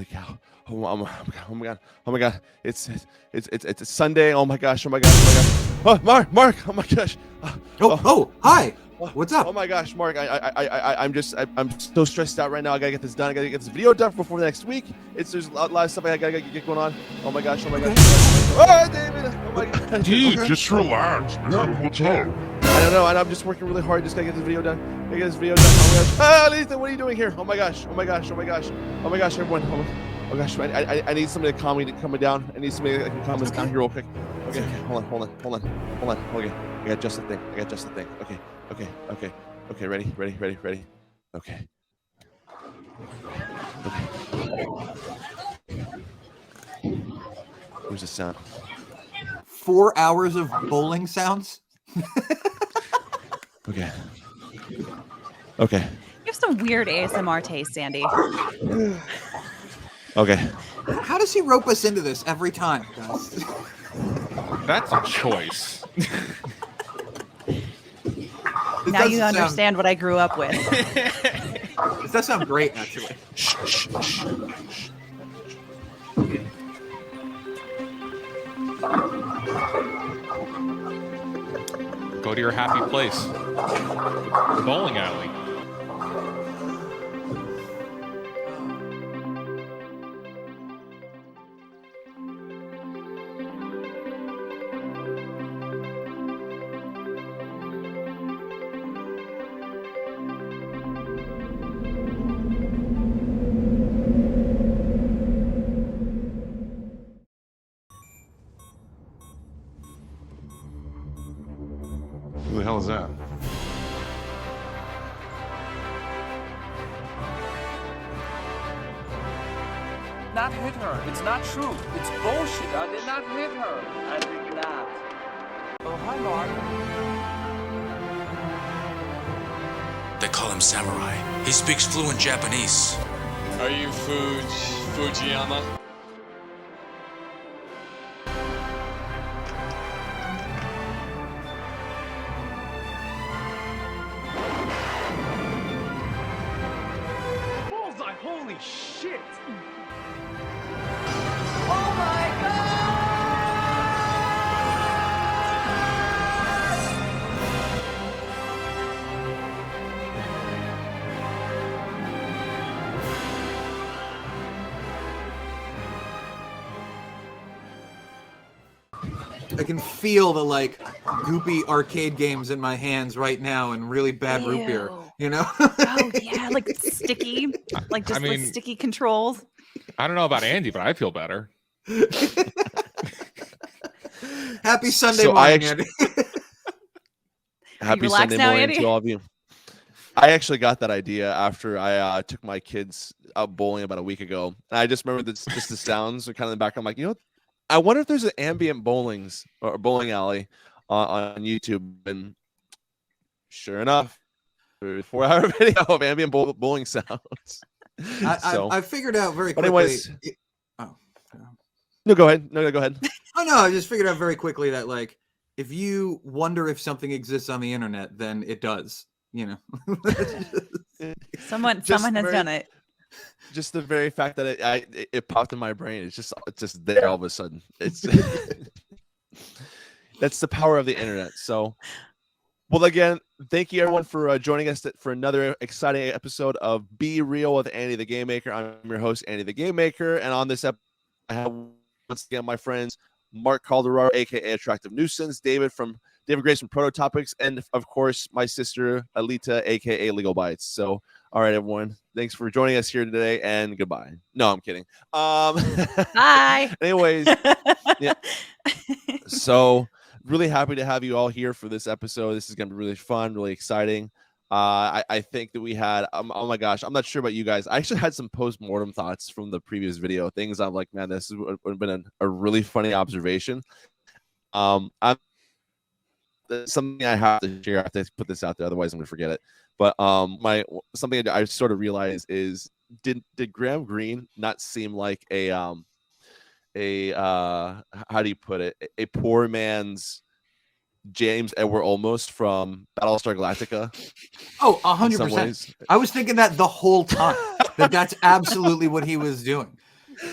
Holy cow! Oh my god! Oh my god! It's Sunday. Oh my gosh! Oh my gosh! Oh my gosh! Oh, Mark! Oh my gosh! Hi! What's up? Oh my gosh, Mark! I'm so stressed out right now. I gotta get this done. I gotta get this video done before next week. There's a lot of stuff I gotta get going on. Oh my gosh! Oh my gosh! Oh, David! Oh my gosh! Dude, just relax, man. What's up? I don't know. I'm just working really hard. Just gotta get this video done. Oh my gosh! Ah, Alytė, what are you doing here? Oh my gosh! Oh my gosh! Oh my gosh! Oh my gosh! Everyone! Oh gosh! I need somebody to calm me down. I need somebody that can calm us down here real quick. Okay, hold on. Okay, I got just the thing. Okay. Ready. Okay. Where's the sound? 4 hours of bowling sounds. Okay. You have some weird ASMR taste, Andy. Okay. How does he rope us into this every time, guys? That's a choice. Now you understand what I grew up with. This does sound great, actually. Shh. Go to your happy place. The bowling alley. Who the hell is that? Not hit her. It's not true. It's bullshit. I did not hit her. I did not. Oh, hi, Mark. They call him Samurai. He speaks fluent Japanese. Are you Fujiyama? Bullseye, holy shit! I can feel the goopy arcade games in my hands right now and really bad root beer. You know? Oh yeah, like sticky, like sticky controls. I don't know about Andy, but I feel better. Happy Sunday morning, Andy. Happy Sunday morning to all of you. I actually got that idea after I took my kids out bowling about a week ago. And I just remember just the sounds are kind of in the background. I'm like, I wonder if there's an ambient bowling alley on YouTube. And sure enough, there's a 4-hour video of ambient bowling sounds. I figured out very quickly. Anyways, no, go ahead. No, go ahead. Oh no, I just figured out very quickly that if you wonder if something exists on the internet, then it does. Someone has done it. Just the very fact that it popped in my brain. It's just there all of a sudden. It's that's the power of the internet. So, well, again, thank you everyone for joining us for another exciting episode of Be Real with Andy the Game Maker. I'm your host, Andy the Game Maker, and on this episode, I have once again my friends Marc Calderaro, aka Attractive Nuisance, David Grace from Prototopics, and of course my sister Alytė, aka Legal Bites. So, all right, everyone, thanks for joining us here today, and goodbye. No, I'm kidding. Bye. Anyways, yeah. So, really happy to have you all here for this episode. This is gonna be really fun, really exciting. I think that we had, oh my gosh, I'm not sure about you guys. I actually had some post-mortem thoughts from the previous video. Things I'm like, man, this would have been a really funny observation. Something I have to share. I have to put this out there, otherwise I'm gonna forget it. But something I sort of realized is, did Graham Greene not seem like a how do you put it, a poor man's James Edward Olmos from Battlestar Galactica? Oh, 100%. I was thinking that the whole time. That's absolutely what he was doing.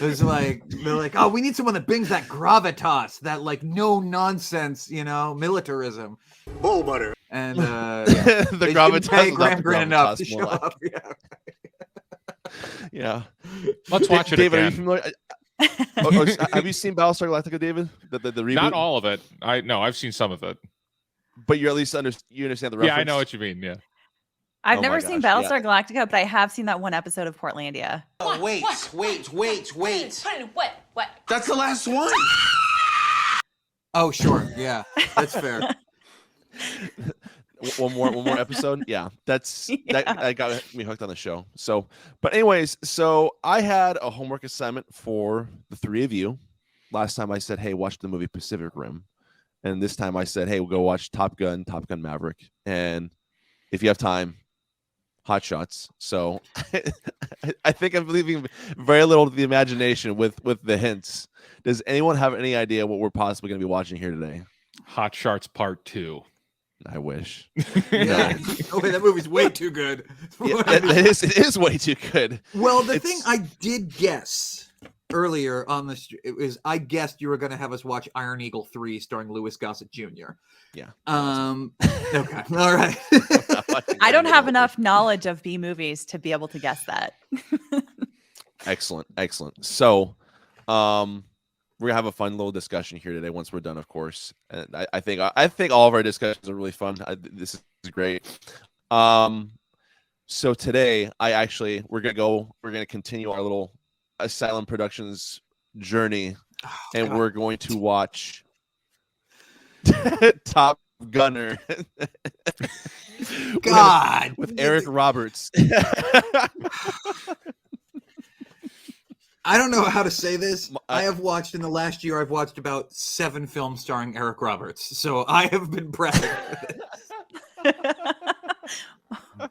There's like they're like, oh, we need someone that brings that gravitas, that like no nonsense, militarism. Bull butter. And The they gravitas didn't pay is not Graham the Greene enough to gravitas, show more like. up. Yeah. Yeah. Let's watch it David, again. are you familiar? Have you seen Battlestar Galactica, David? The reboot? Not all of it. I've seen some of it. But you at least understand the reference. Yeah, I know what you mean. Yeah. I've Oh never my seen gosh, Battlestar Galactica, but I have seen that one episode of Portlandia. Oh, wait. What? That's the last one. Oh, sure. Yeah, that's fair. One more episode. Yeah, that got me hooked on the show. So, but anyways, I had a homework assignment for the three of you. Last time I said, hey, watch the movie Pacific Rim. And this time I said, hey, we'll go watch Top Gun Maverick. And if you have time, Hot Shots. So I think I'm leaving very little to the imagination with the hints. Does anyone have any idea what we're possibly going to be watching here today? Hot Shots Part 2. I wish. Yeah. Oh, that movie's way too good. Yeah, it is way too good. Well, the thing I did guess earlier on this I guessed you were going to have us watch Iron Eagle 3 starring Louis Gossett Jr. Yeah. Okay. All right. I don't have enough knowledge of B movies to be able to guess that. Excellent. So, we're gonna have a fun little discussion here today. Once we're done, of course, and I think all of our discussions are really fun. This is great. So today, we're gonna continue our little Asylum Productions journey, and we're going to watch Top Gunner. God, with Eric Roberts. I don't know how to say this. I have watched in the last year. I've watched about 7 films starring Eric Roberts, so I have been prepping for this.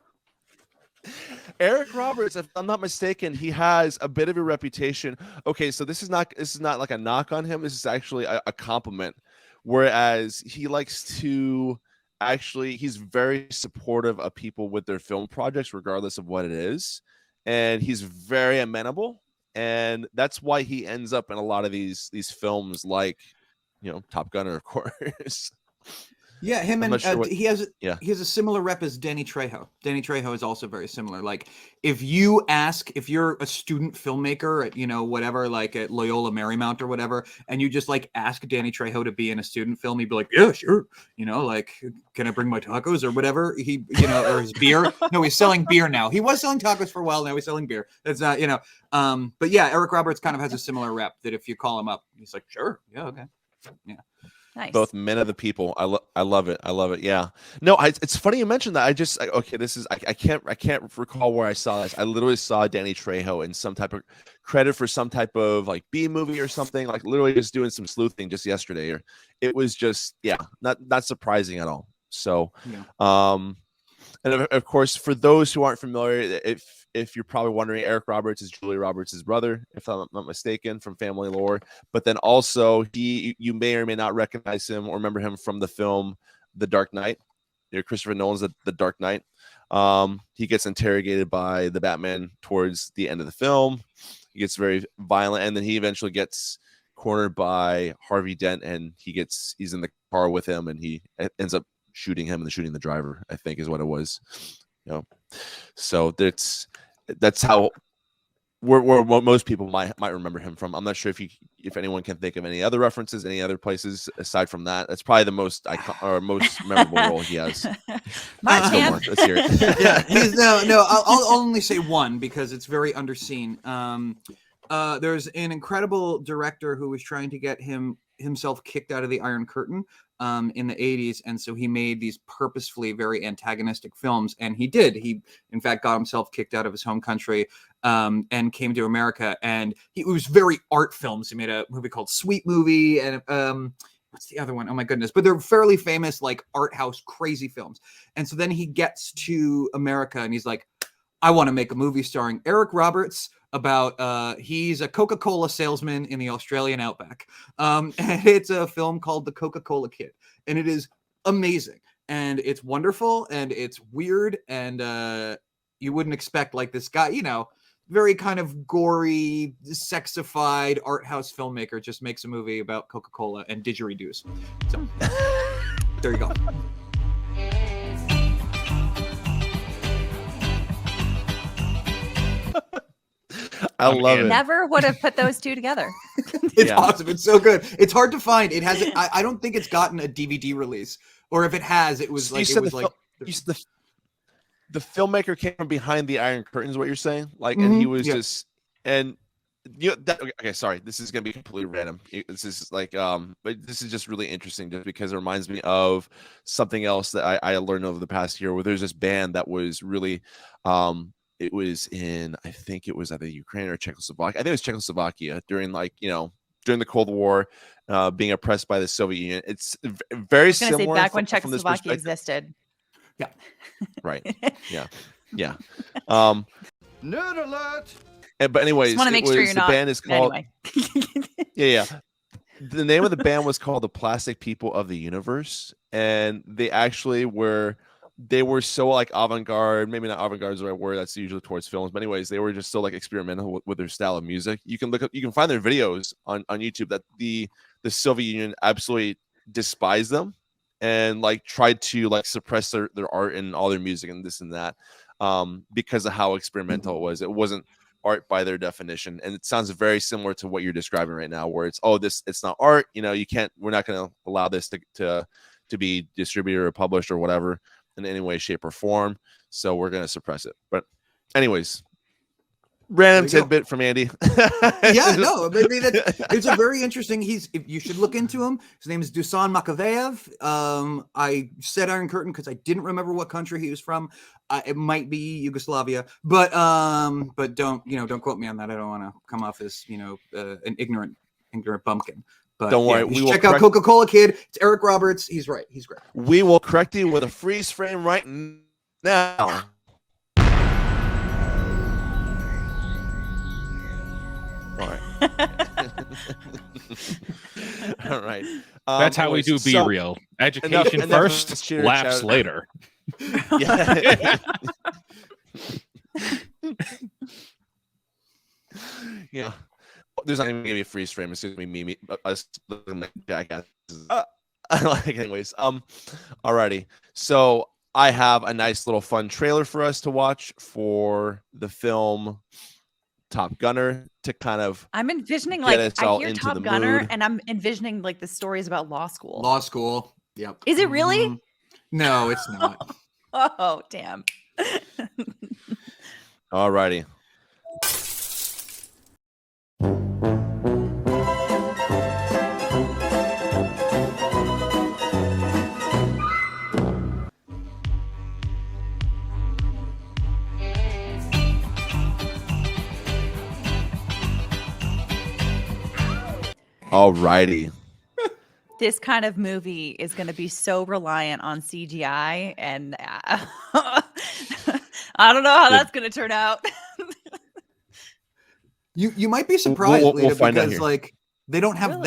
Eric Roberts, if I'm not mistaken, he has a bit of a reputation. Okay, so this is not like a knock on him. This is actually a compliment. Whereas he likes to he's very supportive of people with their film projects, regardless of what it is, and he's very amenable. And that's why he ends up in a lot of these films, like Top Gunner, of course. Yeah, him and sure he has a similar rep as Danny Trejo. Danny Trejo is also very similar. Like if you're a student filmmaker at whatever, like at Loyola Marymount or whatever, and you just like ask Danny Trejo to be in a student film, he'd be like, yeah, sure. Like, can I bring my tacos or whatever? He or his beer. No, he's selling beer now. He was selling tacos for a while. Now he's selling beer. That's not But yeah, Eric Roberts kind of has a similar rep that if you call him up, he's like, sure, yeah, okay, yeah. Nice. Both men of the people. I love it. Yeah. No, it's funny you mentioned that. I can't recall where I saw this. I literally saw Danny Trejo in some type of credit for some type of like B movie or something, like literally just doing some sleuthing just yesterday. Or it was just not surprising at all. So, and of course, for those who aren't familiar, if you're probably wondering, Eric Roberts is Julia Roberts' brother, if I'm not mistaken, from family lore. But then also, you may or may not recognize him or remember him from the film The Dark Knight. Christopher Nolan's The Dark Knight. He gets interrogated by the Batman towards the end of the film. He gets very violent, and then he eventually gets cornered by Harvey Dent, and he's in the car with him, and he ends up shooting him and shooting the driver, I think is what it was. So that's how where most people might remember him from. I'm not sure if anyone can think of any other references, any other places aside from that. That's probably the most most memorable role he has. Mark, let's hear it. Yeah, no. I'll only say one because it's very underseen. There's an incredible director who was trying to get himself kicked out of the Iron Curtain in the 80s, and so he made these purposefully very antagonistic films, and he in fact got himself kicked out of his home country and came to America, and it was very art films. He made a movie called Sweet Movie, and what's the other one? Oh my goodness, but they're fairly famous, like art house crazy films. And so then he gets to America and he's like, I want to make a movie starring Eric Roberts about he's a Coca-Cola salesman in the Australian outback, and it's a film called The Coca-Cola Kid, and it is amazing, and it's wonderful, and it's weird, and you wouldn't expect like this guy, very kind of gory, sexified art house filmmaker just makes a movie about Coca-Cola and didgeridoos. So there you go. I love it. Never would have put those two together. It's awesome. It's so good. It's hard to find. It has. I don't think it's gotten a DVD release, or if it has, it was like the filmmaker came from behind the Iron Curtain. Is what you're saying? Like, and he was just okay. Sorry, this is gonna be completely random. This is like but this is just really interesting, just because it reminds me of something else that I learned over the past year, where there's this band that was really it was in, I think it was either Ukraine or Czechoslovakia. I think it was Czechoslovakia during during the Cold War, being oppressed by the Soviet Union. It's very similar. Say back when Czechoslovakia existed. Yeah. Right. Yeah. Nerd alert! But anyways, just want to make sure you're the not. band is called. Anyway. Yeah. The name of the band was called the Plastic People of the Universe, and they actually were. They were so like avant-garde, maybe not avant-garde is the right word. That's usually towards films, but anyways, they were just so like experimental with their style of music. You can find their videos on YouTube that the Soviet Union absolutely despised them and like tried to like suppress their art and all their music and this and that, because of how experimental it was. It wasn't art by their definition, and it sounds very similar to what you're describing right now, where it's it's not art. We're not going to allow this to be distributed or published or whatever in any way, shape, or form. So we're going to suppress it. But anyways, random tidbit from Andy. Yeah, no, maybe it's a very interesting. You should look into him. His name is Dusan Makaveyev. I said Iron Curtain because I didn't remember what country he was from. It might be Yugoslavia, but don't quote me on that. I don't want to come off as an ignorant bumpkin. But don't worry, we will check out Coca-Cola Kid. It's Eric Roberts. He's right. He's great. We will correct you with a freeze frame right now. All right. All right. That's how we do Be Real. Education first, laughs later. Yeah. Yeah. There's not even gonna be a freeze frame. It's gonna be me us looking like jackasses. Anyways, alrighty. So I have a nice little fun trailer for us to watch for the film Top Gunner to kind of. I'm envisioning I hear Top Gunner, and I'm envisioning like the stories about law school. Law school. Yep. Is it really? No, it's not. Oh, damn. Alrighty. Alrighty. This kind of movie is going to be so reliant on CGI, and I don't know how that's going to turn out. You might be surprised, we'll find out because here. Like they don't have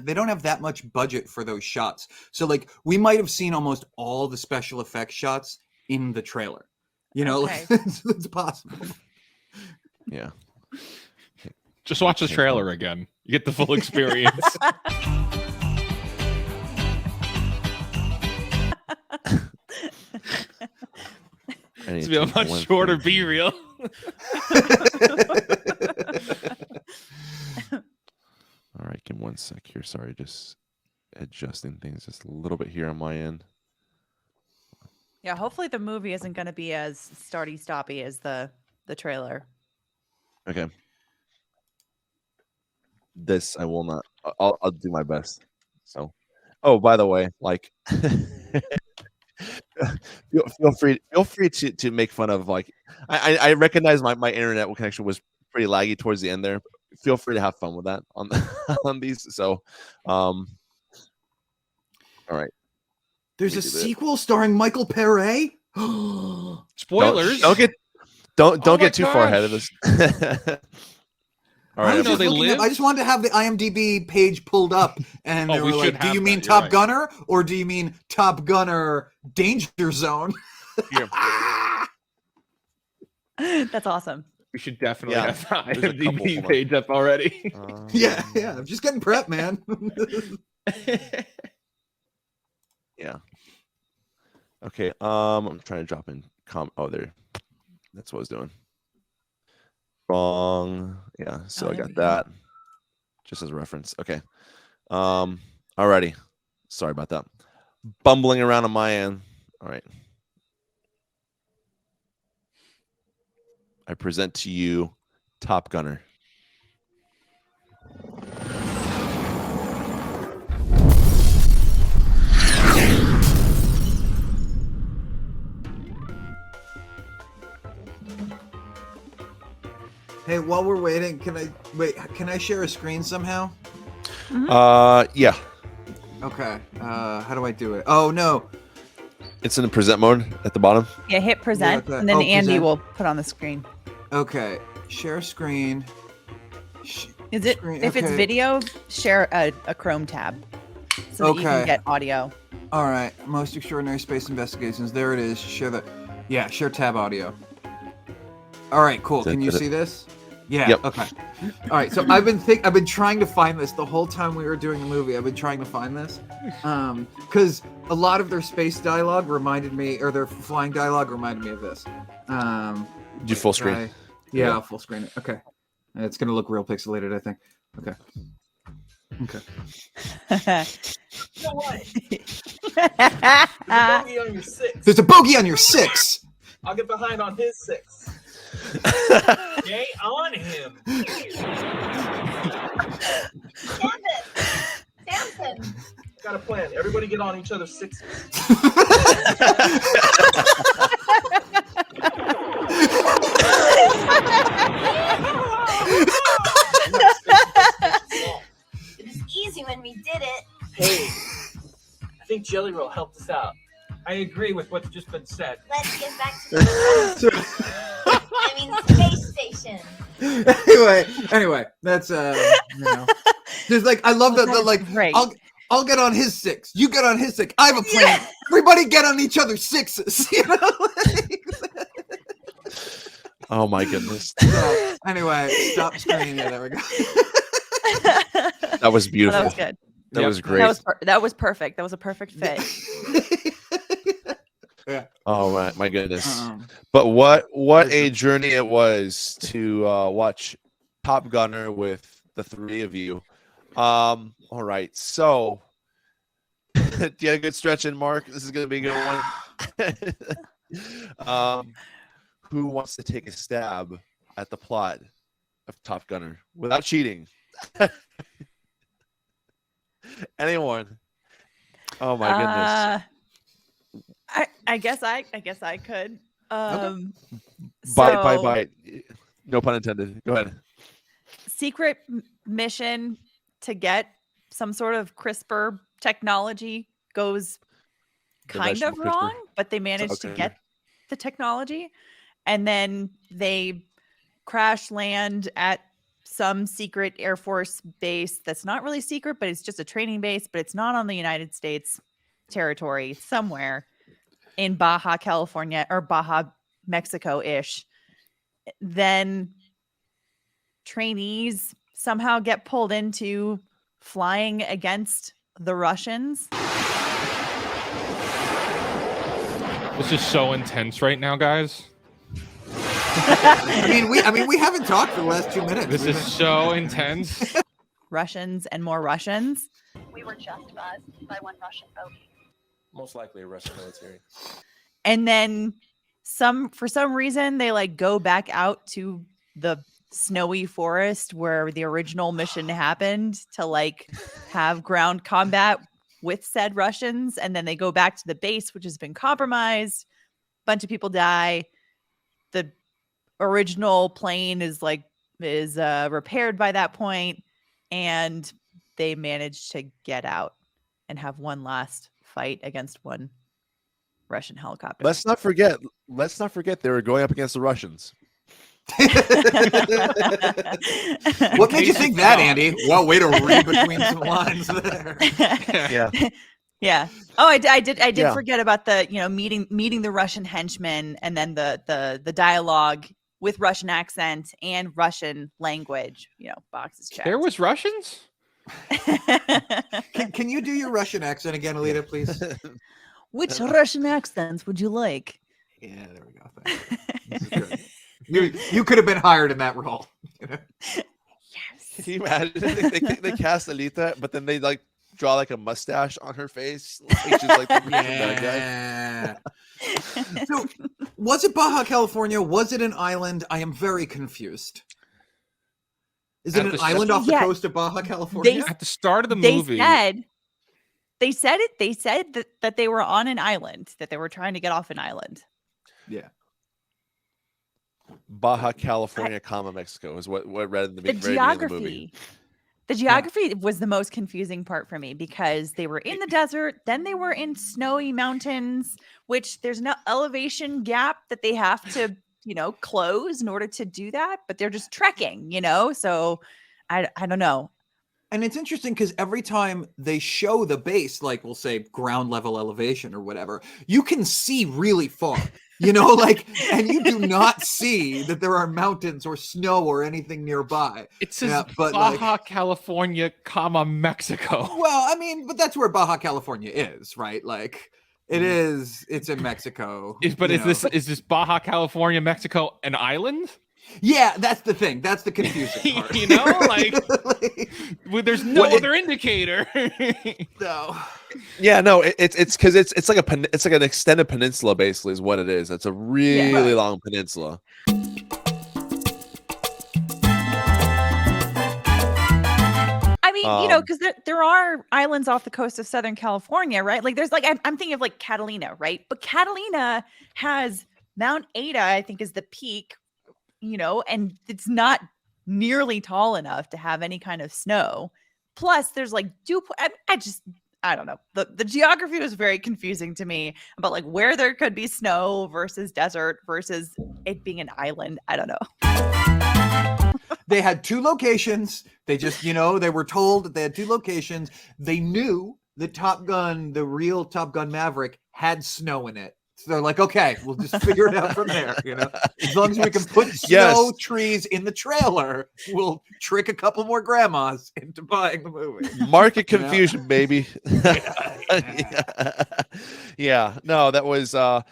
they don't have that much budget for those shots. So like we might have seen almost all the special effects shots in the trailer. Okay. Like, it's possible. Yeah. Just watch the trailer again. You get the full experience. It's be a much shorter Be Real. All right, give me 1 sec here. Sorry, just adjusting things just a little bit here on my end. Yeah, hopefully the movie isn't going to be as starty-stoppy as the trailer. Okay. This I will not. I'll do my best. So, oh, by the way, like, feel free to make fun of, like, I recognize my internet connection was pretty laggy towards the end there. Feel free to have fun with that on on these. So, all right. There's a sequel starring Michael Pere. Spoilers. Don't get too far ahead of this. All right. I just wanted to have the IMDb page pulled up, and they were like, "Do you mean Top Gunner, or do you mean Top Gunner Danger Zone?" That's awesome. We should definitely Yeah, have the there's a couple IMDb more. page up already. Yeah. I'm just getting prepped, man. Yeah. Okay. I'm trying to drop in Oh, there. That's what I was doing. Wrong. Yeah. So I there got we go. that just as a reference. Okay. Alrighty. Sorry about that. Bumbling around on my end. All right. I present to you Top Gunner. Hey, while we're waiting, can I share a screen somehow? Yeah. Okay. How do I do it? Oh no. It's in the present mode at the bottom. Yeah, hit present, that? and then Oh, Andy present. will put on the screen. Okay. Share screen. Is it Screen, if it's okay. video, share a Chrome tab so that you Okay. can get audio. All right. Most extraordinary space investigations. There it is. Share the. Yeah. Share tab audio. All right. Cool. Can you see this? Yeah. Yep. Okay. All right. So I've been trying to find this the whole time we were doing the movie. I've been trying to find this, because a lot of their space dialogue reminded me, or their flying dialogue reminded me of this. Do full screen. Yeah, I'll full screen it. Okay. It's gonna look real pixelated, I think. Okay. Okay. You know what? There's a bogey on your 6. There's a bogey on your 6. I'll get behind on his 6. Stay on him. Samson. Got a plan. Everybody get on each other's 6s. It was easy when we did it. Hey, I think Jelly Roll helped us out. I agree with what's just been said. Let's get back to the space station. Anyway, that's just like I love that. Like, great. I'll get on his 6. You get on his 6. I have a plan. Yeah. Everybody get on each other's 6s. You know. Oh my goodness. So, anyway, stop screen. Yeah, there we go. That was beautiful. That was good. That was great. That was perfect. That was a perfect fit. Yeah. Oh my goodness. But what a journey it was to watch Top Gunner with the three of you. All right. So do you have a good stretch in, Mark? This is gonna be a good one. Who wants to take a stab at the plot of Top Gunner without cheating? Anyone? Oh my goodness. I guess I could. Bite. No pun intended. Go ahead. Secret mission to get some sort of CRISPR technology goes kind of wrong, but they managed to get the technology, and then they crash land at some secret Air Force base that's not really secret, but it's just a training base, but it's not on the United States territory, somewhere in Baja, California, or Baja, Mexico-ish. Then trainees somehow get pulled into flying against the Russians. This is so intense right now, guys. I mean, we haven't talked for the last 2 minutes. This is so intense. Russians and more Russians. We were just buzzed by one Russian bogey. Most likely a Russian military. And then for some reason they like go back out to the snowy forest where the original mission happened to like have ground combat with said Russians, and then they go back to the base, which has been compromised. Bunch of people die. The original plane is repaired by that point, and they manage to get out and have one last fight against one Russian helicopter. Let's not forget they were going up against the Russians. What made you think that, Andy? Well, way to read between some lines there. Yeah. Oh, I did forget about the meeting the Russian henchmen, and then the dialogue with Russian accent and Russian language. Boxes checked. There was Russians? Can you do your Russian accent again, Alytė, please? Which Russian accents would you like? Yeah, there we go. Thank you. You could have been hired in that role. Can you imagine? They cast Alytė, but then they like draw like a mustache on her face. Like she's like the bad guy. So, was it Baja California? Was it an island? I am very confused. Is it an island off the coast of Baja California? At the start of the movie, they said that they were on an island, that they were trying to get off an island. Yeah. Baja California, Mexico is what read in the very beginning of the movie. The geography was the most confusing part for me because they were in the desert, then they were in snowy mountains, which there's no elevation gap that they have to, close in order to do that, but they're just trekking, so I don't know. And it's interesting because every time they show the base, like we'll say ground level elevation or whatever, you can see really far, and you do not see that there are mountains or snow or anything nearby. It says Baja California, Mexico. Well, I mean, but that's where Baja California is, right? Like it's in Mexico. Is this Baja California, Mexico, an island? Yeah, that's the thing. That's the confusing part. There's no other indicator. No. Yeah, no, it's because it's like an extended peninsula, basically, is what it is. It's a really long peninsula. I mean, because there are islands off the coast of Southern California, right? Like there's I'm thinking of like Catalina, right? But Catalina has Mount Ada, I think, is the peak. And it's not nearly tall enough to have any kind of snow. Plus, there's like I don't know. The geography was very confusing to me about like where there could be snow versus desert versus it being an island. I don't know. They had two locations. They just, they were told that they had two locations. They knew that Top Gun, the real Top Gun Maverick, had snow in it. So they're like, okay, we'll just figure it out from there. As long as we can put snow trees in the trailer, we'll trick a couple more grandmas into buying the movie. Market confusion, baby. Yeah. No, that was the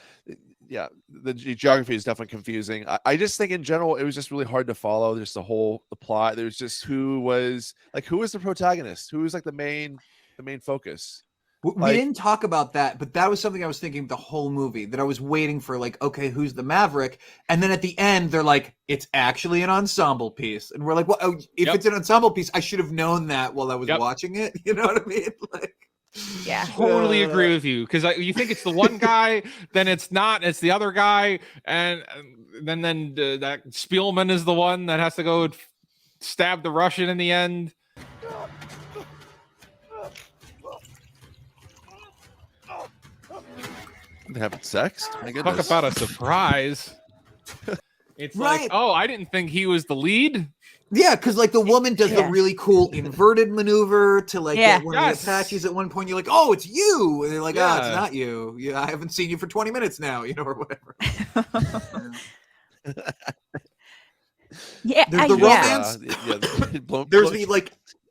geography is definitely confusing. I just think in general it was just really hard to follow. There's the plot. There's just who was the protagonist? Who was like the main focus? We didn't talk about that, but that was something I was thinking the whole movie, that I was waiting for, like, okay, who's the Maverick? And then at the end, they're like, it's actually an ensemble piece. And we're like, well, if it's an ensemble piece, I should have known that while I was watching it. You know what I mean? Like, yeah, totally agree with you. Because you think it's the one guy, then it's not. It's the other guy. And then that Spielman is the one that has to go stab the Russian in the end. Having sex? My goodness. Talk about a surprise. It's like, oh, I didn't think he was the lead. Yeah, because like the woman does the really cool inverted maneuver to like get one of the Apaches at one point. You're like, oh, it's you. And they're like, oh, it's not you. Yeah, I haven't seen you for 20 minutes now, or whatever. Yeah. There's the romance.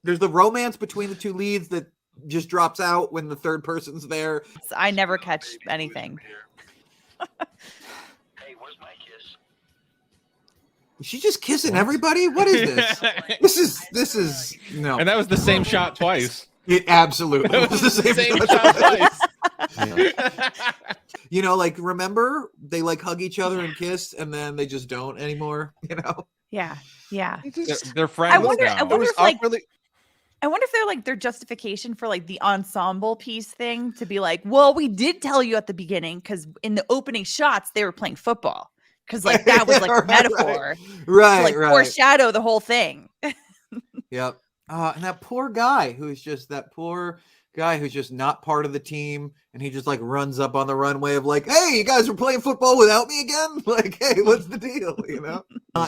There's the romance between the two leads that just drops out when the third person's there. I never catch anything. Hey, where's my kiss? Is she just kissing everybody? What is this? This is no. And that was the same shot twice. It absolutely was the same shot twice. Like remember they like hug each other and kiss, and then they just don't anymore. Yeah. They're friends. I wonder if they're like their justification for like the ensemble piece thing to be like, well, we did tell you at the beginning because in the opening shots they were playing football because like that was like a metaphor, right? Foreshadow the whole thing. Yep. And that poor guy who's just not part of the team, and he just like runs up on the runway of like, hey, you guys are playing football without me again? Like, hey, what's the deal?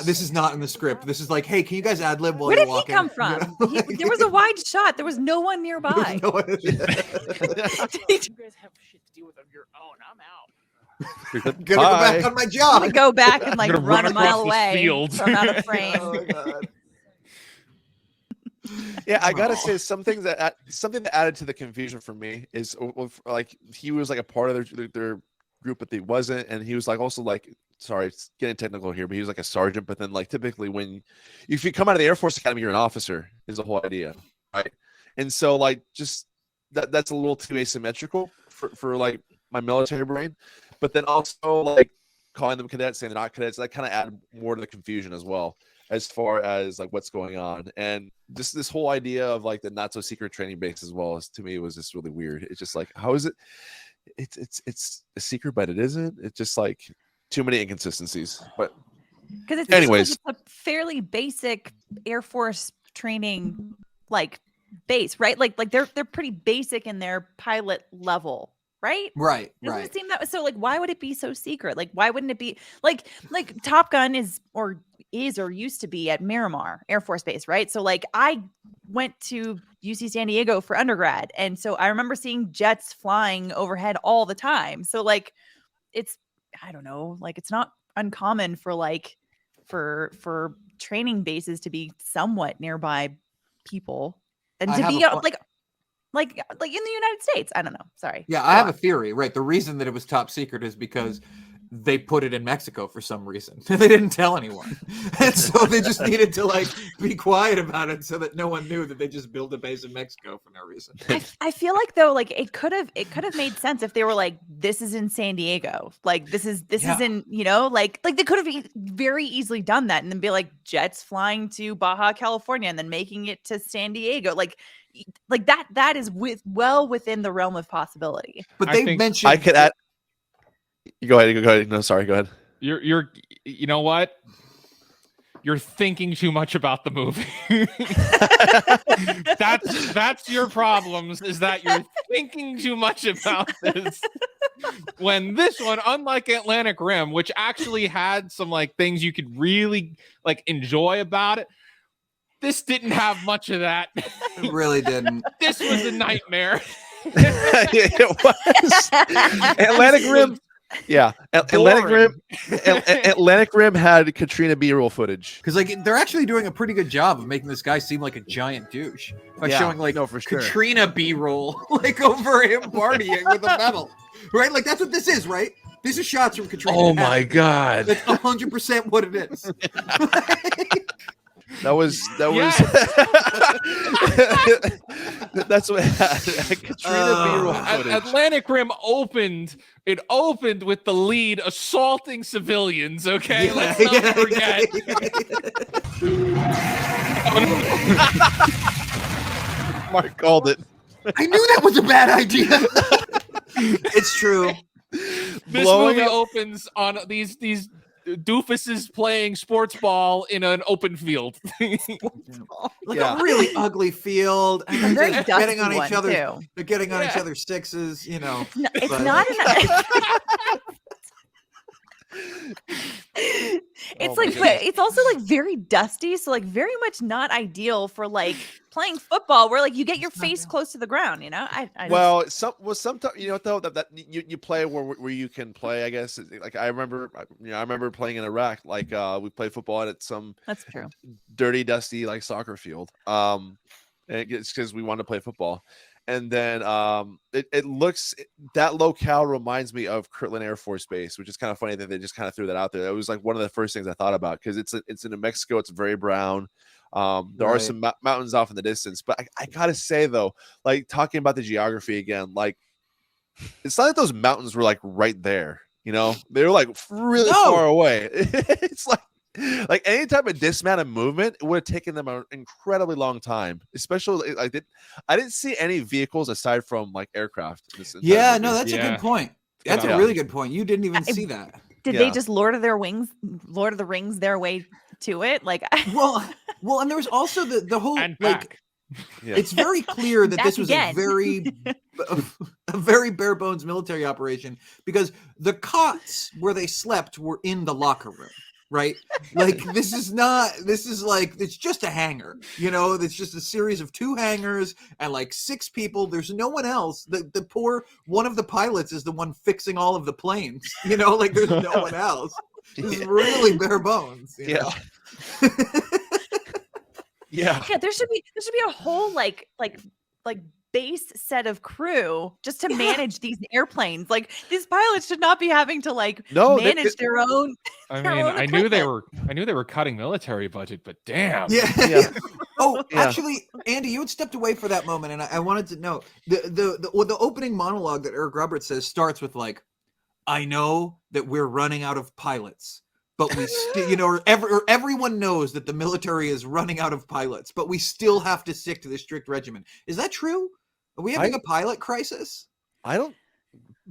This is not in the script. This is like, hey, can you guys ad lib while Where you're did walking? he come from? There was a wide shot. There was no one nearby. You guys have shit to deal with of your own. I'm out. Gonna go back on my job. I'm gonna go back and like I'm gonna run a run across mile this away field. from out of frame. Oh, God. Yeah, I gotta say something that added to the confusion for me is like he was like a part of their group, but he wasn't, and he was like also like, sorry, it's getting technical here, but he was like a sergeant. But then like typically if you come out of the Air Force Academy, you're an officer, is the whole idea, right? And so like just that's a little too asymmetrical for like my military brain. But then also like calling them cadets, saying they're not cadets, that kind of added more to the confusion as well, as far as like what's going on. And just this whole idea of like the not so secret training base as well, as to me was just really weird. It's just like, how is it it's a secret but it isn't? It's just like too many inconsistencies. But Because it's anyways, it's a fairly basic Air Force training like base, right? Like they're pretty basic in their pilot level, right? Right. Doesn't it seem that so? Like, why would it be so secret? Like, why wouldn't it be like Top Gun is or used to be at Miramar Air Force Base, right? So like, I went to UC San Diego for undergrad, and so I remember seeing jets flying overhead all the time. So like, it's I don't know, like it's not uncommon for like for training bases to be somewhat nearby people and to be like in the United States. I don't know. Sorry. Yeah, I have a theory, right? The reason that it was top secret is because they put it in Mexico for some reason. They didn't tell anyone. And so they just needed to like be quiet about it so that no one knew that they just built a base in Mexico for no reason. I feel like though, like it could have made sense if they were like, this is in San Diego. Like this is in, you know, like they could have very easily done that and then be like jets flying to Baja California and then making it to San Diego. Like that is well within the realm of possibility. But they mentioned I could add. Go ahead. No, sorry. Go ahead. You know what? You're thinking too much about the movie. that's your problems, is that you're thinking too much about this. When this one, unlike Atlantic Rim, which actually had some like things you could really like enjoy about it, this didn't have much of that. It really didn't. This was a nightmare. It was. Atlantic Rim. Yeah, Atlantic Rim had Katrina B-roll footage because like they're actually doing a pretty good job of making this guy seem like a giant douche by showing like for sure. Katrina B-roll like over him partying with a medal, right? Like that's what this is, right? These are shots from Katrina. Oh my god, that's 100% what it is. That was that's what Katrina B-roll footage. Atlantic Rim opened with the lead assaulting civilians. Okay, let's not forget. Mark called it. I knew that was a bad idea. It's true. This movie opens on these doofuses playing sports ball in an open field. Like a really ugly field. And they're getting on each other. They're getting on each other's sixes, you know. No, it's not it's like, but it's also like very dusty, so like very much not ideal for like playing football, where like you get your face close to the ground. You know, sometimes you know though that you play where you can play. I guess like I remember playing in Iraq. Like we played football at some that's true dirty, dusty like soccer field. And it's because we wanted to play football. And then it looks, that locale reminds me of Kirtland Air Force Base, which is kind of funny that they just kind of threw that out there. That was like one of the first things I thought about, because it's in New Mexico. It's very brown. There are some mountains off in the distance, but I gotta say though, like talking about the geography again, like it's not like those mountains were like right there. You know, they were like really far away. It's like any type of dismount and movement, it would have taken them an incredibly long time. Especially like I didn't see any vehicles aside from like aircraft. Yeah, no, that's a good point. That's a really good point. You didn't even see that. Did they just Lord of the Rings their way to it? Like well, and there was also the whole like it's very clear that this was a very bare bones military operation, because the cots where they slept were in the locker room. right? Like this is like it's just a hangar, it's just a series of 2 hangars and like 6 people. There's no one else. The poor one of the pilots is the one fixing all of the planes, like there's no one else. This is really bare bones. Yeah. Yeah, there should be a whole like base set of crew just to manage these airplanes. Like these pilots should not be having to manage their own. I their mean, own I knew they equipment. were cutting military budget, but damn. Yeah. Oh, Yeah. actually, Andy, you had stepped away for that moment, and I wanted to know the opening monologue that Eric Robert says starts with like, "I know that we're running out of pilots, but we still, everyone knows that the military is running out of pilots, but we still have to stick to the strict regimen." Is that true? Are we having a pilot crisis?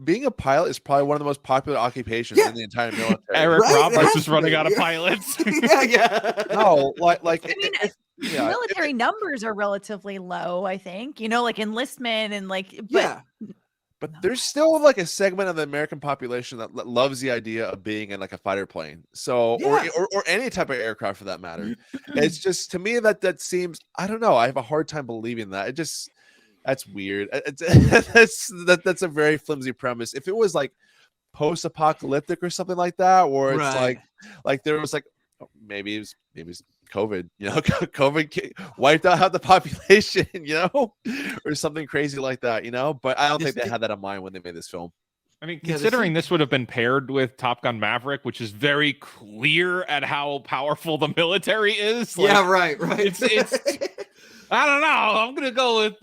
Being a pilot is probably one of the most popular occupations in the entire military. Eric Right? Roberts is running out of pilots. Yeah. No, like I mean, military numbers are relatively low, I think. Like enlistment and but there's still like a segment of the American population that loves the idea of being in like a fighter plane. So or any type of aircraft for that matter. It's just, to me, that seems, I don't know. I have a hard time believing that. That's weird. That's a very flimsy premise. If it was like post-apocalyptic or something like that, or it's like there was like maybe it was COVID, COVID wiped out half the population, or something crazy like that, but I don't think they had that in mind when they made this film. I mean, considering this would have been paired with Top Gun Maverick, which is very clear at how powerful the military is. Right. It's I don't know. I'm gonna go with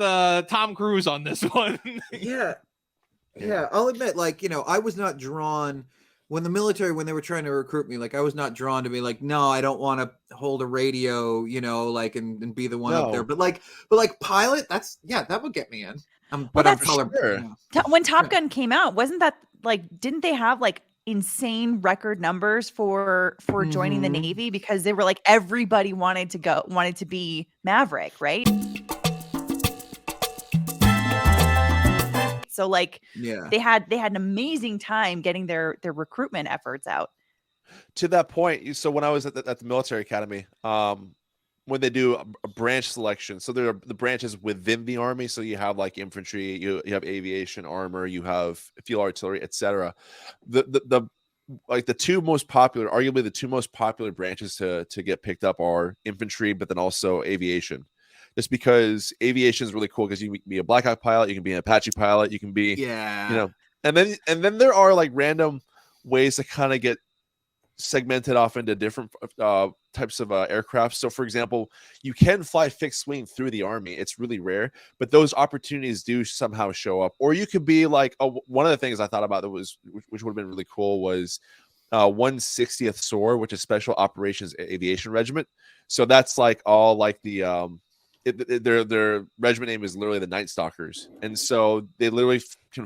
Tom Cruise on this one. Yeah. I'll admit, I was not drawn when the military, when they were trying to recruit me. Like, I was not drawn to be like, no, I don't want to hold a radio, and be the one up there. But pilot, that would get me in. When Top Gun came out, wasn't that didn't they have insane record numbers for joining the Navy, because they were like everybody wanted to be Maverick, right? So they had an amazing time getting their recruitment efforts out. To that point, so when I was at the military academy, when they do a branch selection, so there are the branches within the Army. So you have like infantry, you have aviation, armor, you have field artillery, etc. Arguably the two most popular branches to get picked up are infantry, but then also aviation. Just because aviation is really cool, because you can be a Black Hawk pilot, you can be an Apache pilot, you can be, and then there are like random ways to kind of get segmented off into different types of aircraft. So for example, you can fly fixed wing through the Army. It's really rare, but those opportunities do somehow show up. Or you could be like, one of the things I thought about which would have been really cool was 160th SOAR, which is Special Operations Aviation Regiment. So that's like all like the their regiment name is literally the Night Stalkers, and so they literally can,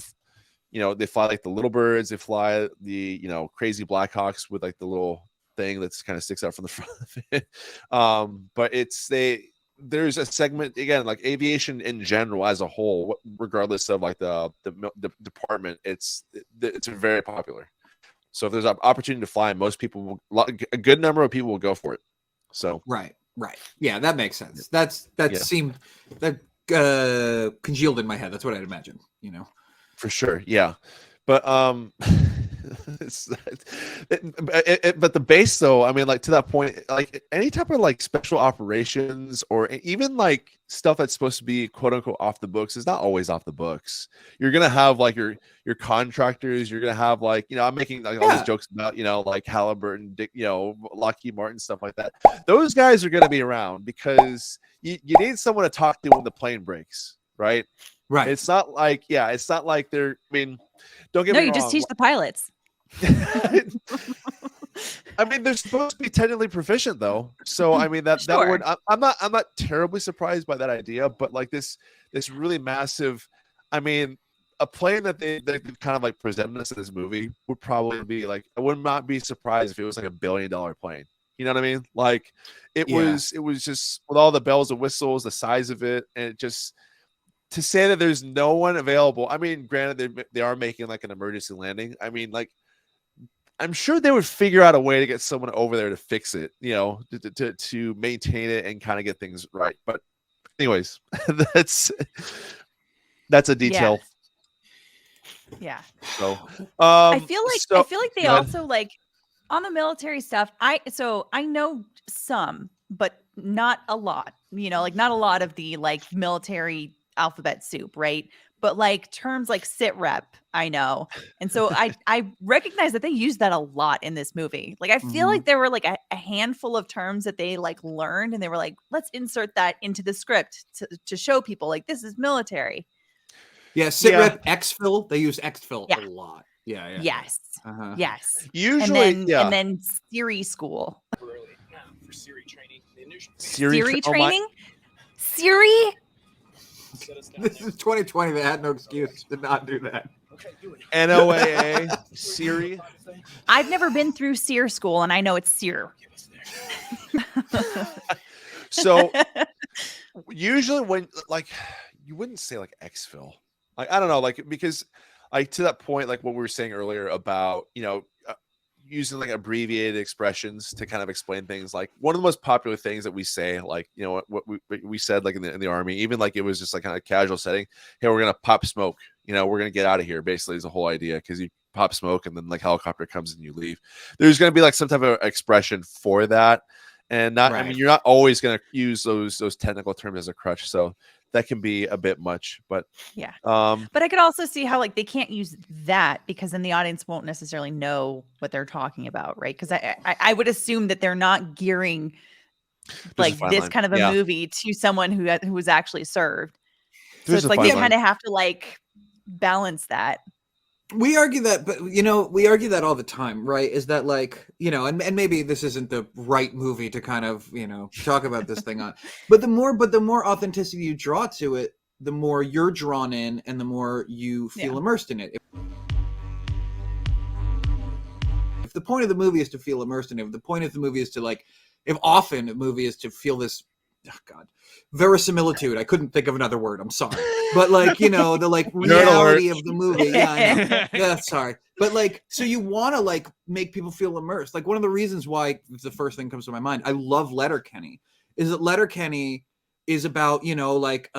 they fly like the Little Birds, they fly the crazy Blackhawks with like the little thing that's kind of sticks out from the front of it. But there's a segment, again, like aviation in general as a whole, regardless of like the department, it's very popular. So if there's an opportunity to fly, a good number of people will go for it. So right, yeah, that makes sense. Seemed congealed in my head. That's what I'd imagine. For sure, yeah, but but the base, though, I mean, like, to that point, like any type of like special operations or even like stuff that's supposed to be quote unquote off the books is not always off the books. You're gonna have like your contractors. You're gonna have like, I'm making like all these jokes about like Halliburton, Lockheed Martin, stuff like that. Those guys are gonna be around because you need someone to talk to when the plane breaks, right? Right. It's not like they're, I mean, don't get me wrong. No, you just teach the pilots. I mean, they're supposed to be technically proficient though. So I mean that would, I'm not terribly surprised by that idea, but like this really massive, I mean, a plane that they kind of like presented us in this movie would probably be like, I would not be surprised if it was like $1 billion plane. You know what I mean? Like it was just with all the bells and whistles, the size of it, and it just, to say that there's no one available. I mean, granted, they are making like an emergency landing. I mean, like, I'm sure they would figure out a way to get someone over there to fix it, to maintain it and kind of get things right. But anyways, that's a detail. Yeah. So I feel like they go ahead. also like on the military stuff. I know some, but not a lot. Like not a lot of the like military alphabet soup, right? But like terms like sit rep, I know. And so I recognize that they use that a lot in this movie. Like I feel like there were like a handful of terms that they like learned and they were like, let's insert that into the script to show people like this is military. Yeah, sit rep exfil. They use exfil Yeah. a lot. Yeah, yeah. Yes. Uh-huh. Yes. Usually, and then Siri school. For Siri training. Siri training? Siri? This is 2020. They had no excuse to not do that. NOAA, Siri. I've never been through SEER school, and I know it's SEER. So usually when like you wouldn't say like exfil. Like I don't know, like because like to that point, like what we were saying earlier about using like abbreviated expressions to kind of explain things. Like one of the most popular things that we say, like what we said like in the army, even like it was just like kind of casual setting. Hey, we're gonna pop smoke. We're gonna get out of here. Basically, is the whole idea because you pop smoke and then like helicopter comes and you leave. There's gonna be like some type of expression for that, and not. Right. I mean, you're not always gonna use those technical terms as a crutch. So that can be a bit much, but yeah. But I could also see how like they can't use that because then the audience won't necessarily know what they're talking about, right? Because I would assume that they're not gearing like this kind of a movie to someone who was actually served. So it's like you kind of have to like balance that. We argue that, but we argue that all the time, right? Is that like, and maybe this isn't the right movie to kind of, talk about this thing on, but the more authenticity you draw to it, the more you're drawn in and the more you feel immersed in it. If the point of the movie is to feel immersed in it, if the point of the movie is to like, if often a movie is to feel this, oh God, verisimilitude. I couldn't think of another word. I'm sorry. But like, the like reality of the movie. Yeah, I know. Yeah, sorry. But like, so you want to like make people feel immersed. Like one of the reasons why the first thing comes to my mind, I love Letterkenny, is that Letterkenny is about, like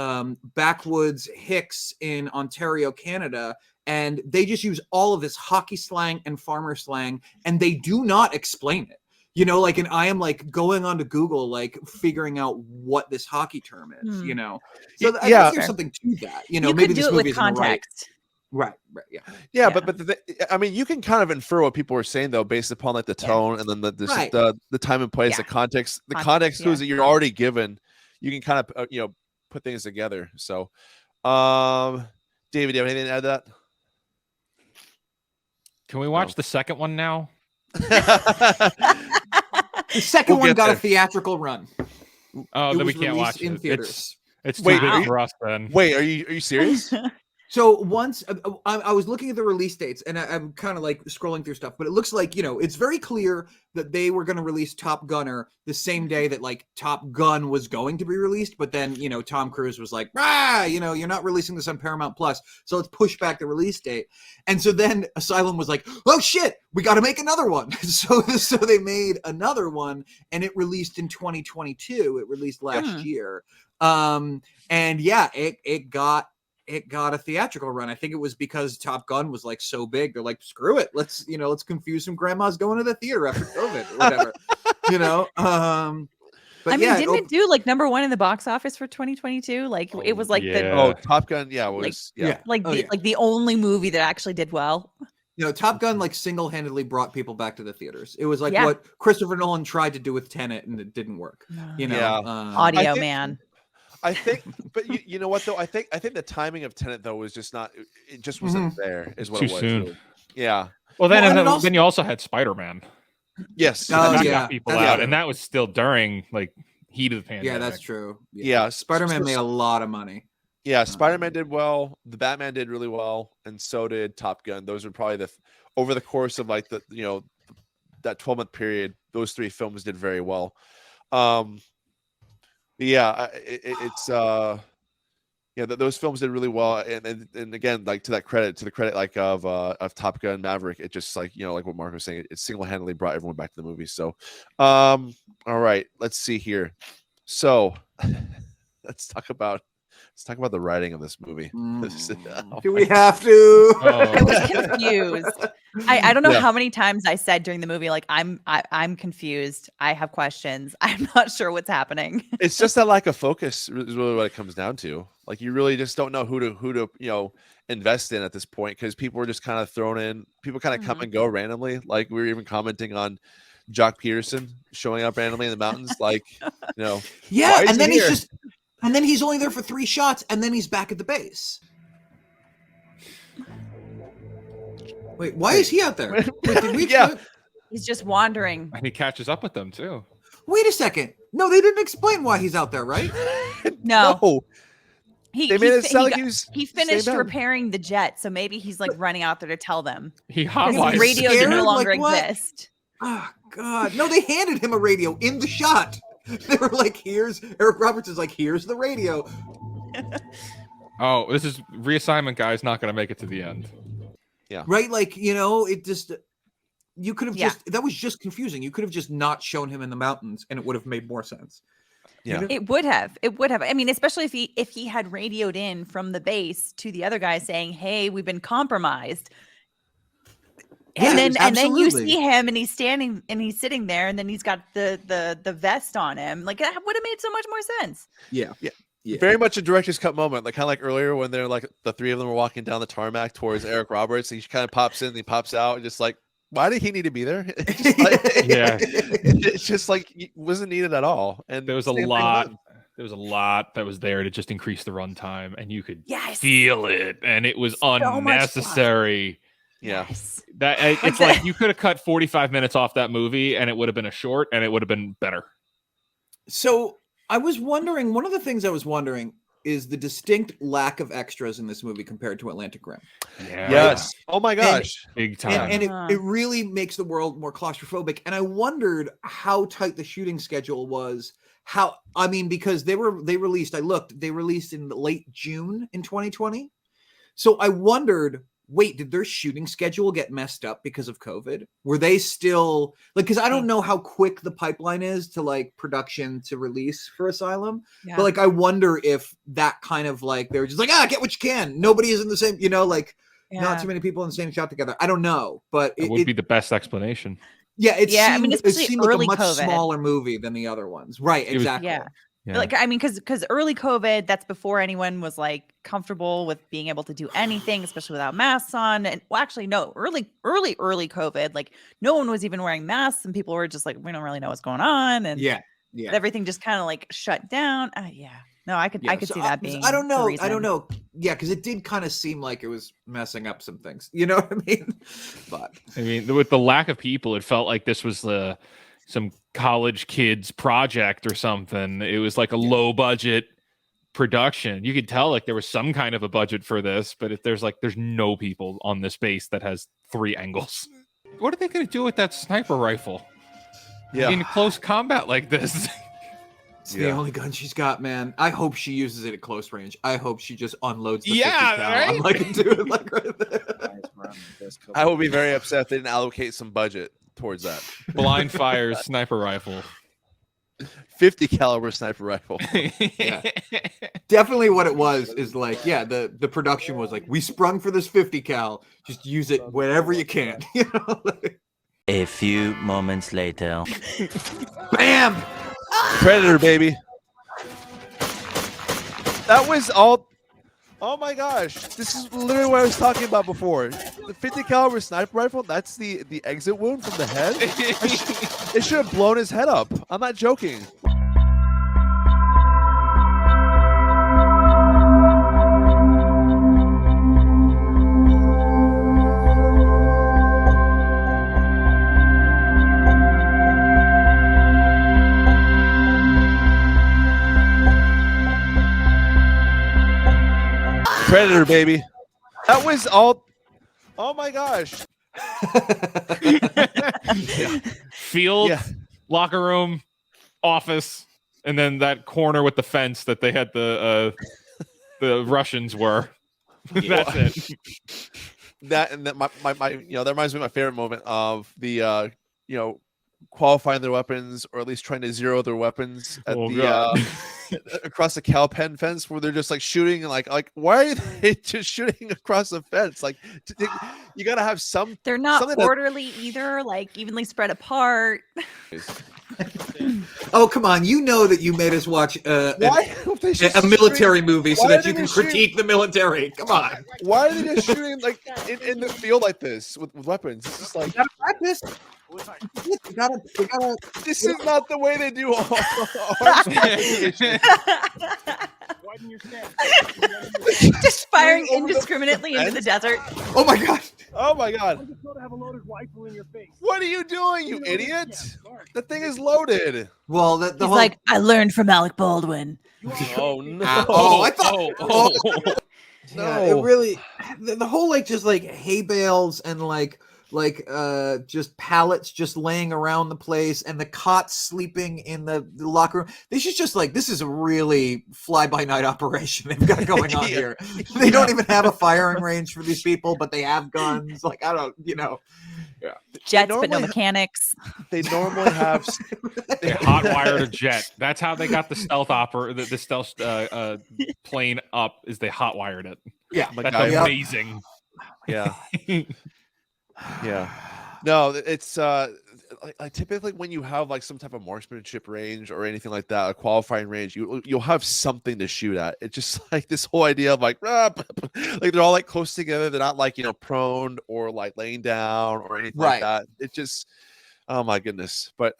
backwoods Hicks in Ontario, Canada. And they just use all of this hockey slang and farmer slang, and they do not explain it. Like, and I am like going onto Google, like figuring out what this hockey term is, So I think there's something to that, you maybe could this do it movie with isn't context. Right. Yeah. But I mean, you can kind of infer what people are saying though, based upon like the tone and then the time and place, the context, clues that you're already given. You can kind of put things together. So, David, do you have anything to add to that? Can we watch the second one now? The second one got a theatrical run. Oh, then we can't watch it in theaters. It's too big for us then. Wait, are you serious? So once I was looking at the release dates and I'm kind of like scrolling through stuff, but it looks like, it's very clear that they were going to release Top Gunner the same day that like Top Gun was going to be released. But then, Tom Cruise was like, you're not releasing this on Paramount Plus. So let's push back the release date. And so then Asylum was like, oh shit, we got to make another one. So they made another one and it released in 2022. It released last year. And yeah, it got a theatrical run. I think it was because Top Gun was like so big. They're like, screw it. Let's confuse some grandmas going to the theater after COVID or whatever, But I mean, didn't it do like number one in the box office for 2022? Like it was like Top Gun. Yeah. Was the only movie that actually did well. Top Gun like single-handedly brought people back to the theaters. It was like what Christopher Nolan tried to do with Tenet and it didn't work. Audio man. I think, but you know what though? I think the timing of Tenet though was just not. It just wasn't there. Is what too it was. Soon. Really. Yeah. Well, then you also had Spider-Man. Yes. That got people out, and that was still during like heat of the pandemic. Yeah, that's true. Yeah. Spider-Man made a lot of money. Yeah, Spider-Man did well. The Batman did really well, and so did Top Gun. Those were probably over the course of like that 12-month period. Those three films did very well. Yeah, it's Yeah, those films did really well, and again, like to the credit like of Top Gun Maverick, it just like like what Mark was saying, it single handedly brought everyone back to the movie. So, all right, let's see here. So, let's talk about the writing of this movie. Do we have to? I was confused. I don't know how many times I said during the movie, like, I'm confused. I have questions. I'm not sure what's happening. It's just that lack of focus is really what it comes down to. Like, you really just don't know who to invest in at this point, because people were just kind of thrown in. People kind of come and go randomly. Like, we were even commenting on Jock Peterson showing up randomly in the mountains. Like, yeah, and then he's only there for 3 shots, and then he's back at the base. Wait, why is he out there? Wait, did we He's just wandering. And he catches up with them too. Wait a second. No, they didn't explain why he's out there, right? No. They made it sound like he finished repairing the jet, so maybe he's like running out there to tell them. He hotwires. Radio no longer exist. Oh God! No, they handed him a radio in the shot. They were like, Eric Roberts is like, here's the radio. Oh, this is reassignment guy's not going to make it to the end. Yeah. Right. Like, it just, you could have that was just confusing. You could have just not shown him in the mountains and it would have made more sense. Yeah. It would have. I mean, especially if he had radioed in from the base to the other guy saying, "Hey, we've been compromised." And then you see him and he's standing and he's sitting there and then he's got the vest on him. Like, that would have made so much more sense. Yeah. Very much a director's cut moment, like kind of like earlier when they're like the 3 of them were walking down the tarmac towards Eric Roberts. He kind of pops in, and he pops out, and just like, why did he need to be there? It's just like it wasn't needed at all. And there was a lot. There was a lot that was there to just increase the runtime, and you could feel it, and it was unnecessary. Yes. It's like you could have cut 45 minutes off that movie, and it would have been a short, and it would have been better. So I was wondering, one of the things I was wondering is the distinct lack of extras in this movie compared to Atlantic Rim. Yeah. Yes. Oh my gosh. Big time. And it really makes the world more claustrophobic. And I wondered how tight the shooting schedule was. Because they released in late June in 2020. So I wondered, wait, did their shooting schedule get messed up because of COVID? Were they still because I don't know how quick the pipeline is to like production to release for Asylum, but like I wonder if that kind of like they were just like, get what you can. Nobody is in the same, not too many people in the same shot together. I don't know, but it would be the best explanation. Yeah, it especially seemed like early a much COVID. Smaller movie than the other ones, right? Exactly. Yeah. Like, I mean, because early COVID, that's before anyone was like comfortable with being able to do anything, especially without masks on. And early COVID, like no one was even wearing masks, and people were just like, we don't really know what's going on, and everything just kind of like shut down. No, I could see that being. I don't know. Yeah, because it did kind of seem like it was messing up some things. You know what I mean? But I mean, with the lack of people, it felt like this was some college kids project or something. It was like a low budget production. You could tell like there was some kind of a budget for this, but if there's no people on this base that has 3 angles. What are they going to do with that sniper rifle? Yeah. In close combat like this. It's the only gun she's got, man. I hope she uses it at close range. I hope she just unloads the 50 cal. Right? I'm like, dude, like right there. I will be very upset if they didn't allocate some budget towards that. Blind fire sniper rifle. 50 caliber sniper rifle. Definitely what it was is like, the production was like, we sprung for this 50 cal. Just use it wherever you can. A few moments later. Bam! Predator, baby. That was all. Oh my gosh. This is literally what I was talking about before. The 50 caliber sniper rifle, that's the exit wound from the head. It should have blown his head up. I'm not joking. Predator, baby. That was all. Oh my gosh. Field, locker room, office, and then that corner with the fence that they had the the Russians were. That's it. That my that reminds me of my favorite moment of the qualifying their weapons, or at least trying to zero their weapons at across the cow pen fence, where they're just like shooting, like why are they just shooting across the fence? Like you gotta have some. They're not orderly either, like evenly spread apart. Oh, come on. You know that you made us watch a military movie so that you can critique the military. Come on. Why are they just shooting like in the field like this with weapons? It's just like, you gotta practice. You gotta, this is not the way they do arms. Just firing indiscriminately into the desert. Oh my god. Oh my god. What are you doing, you idiot? The thing is loaded. Well, He's like, I learned from Alec Baldwin. Oh no. Oh, I thought. No. It really, the whole like just like hay bales and like just pallets just laying around the place, and the cots sleeping in the locker room. This is just like, this is a really fly-by-night operation they've got going on here. They don't even have a firing range for these people, but they have guns. Like, I don't, Jets, but no mechanics. They normally have. They hot-wired a jet. That's how they got the stealth the stealth plane up. Is they hot-wired it? Yeah, that's amazing. Yeah. Yeah, no, it's like typically when you have like some type of marksmanship range or anything like that, a qualifying range, you'll have something to shoot at. It's just like this whole idea of like they're all like close together. They're not like prone or like laying down or anything like that. It just, oh my goodness. But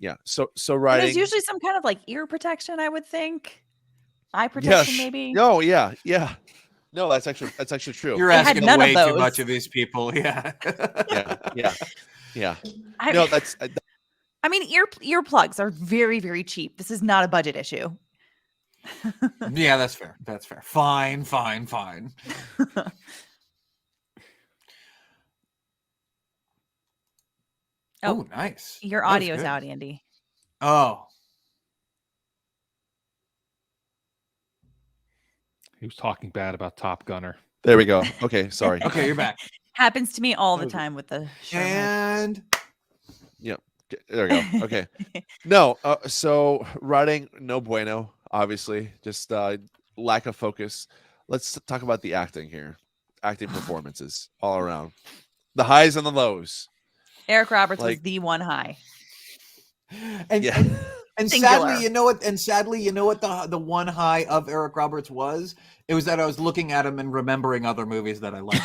yeah. So riding. There's usually some kind of like ear protection, I would think. Eye protection, maybe. No, yeah. No, that's actually true. You're asking way too much of these people. Yeah. Yeah. No, that's. I mean, earplugs are very, very cheap. This is not a budget issue. Yeah, that's fair. That's fair. Fine. Oh, nice. Your audio's out, Andy. Oh. He was talking bad about Top Gunner. There we go. Okay, sorry. Okay, you're back. Happens to me all the time with the show. And yeah, there we go. Okay. No, so riding, no bueno, obviously. Just lack of focus. Let's talk about the acting here. Acting performances all around. The highs and the lows. Eric Roberts was the one high. And sadly, you know what? The one high of Eric Roberts was? It was that I was looking at him and remembering other movies that I liked.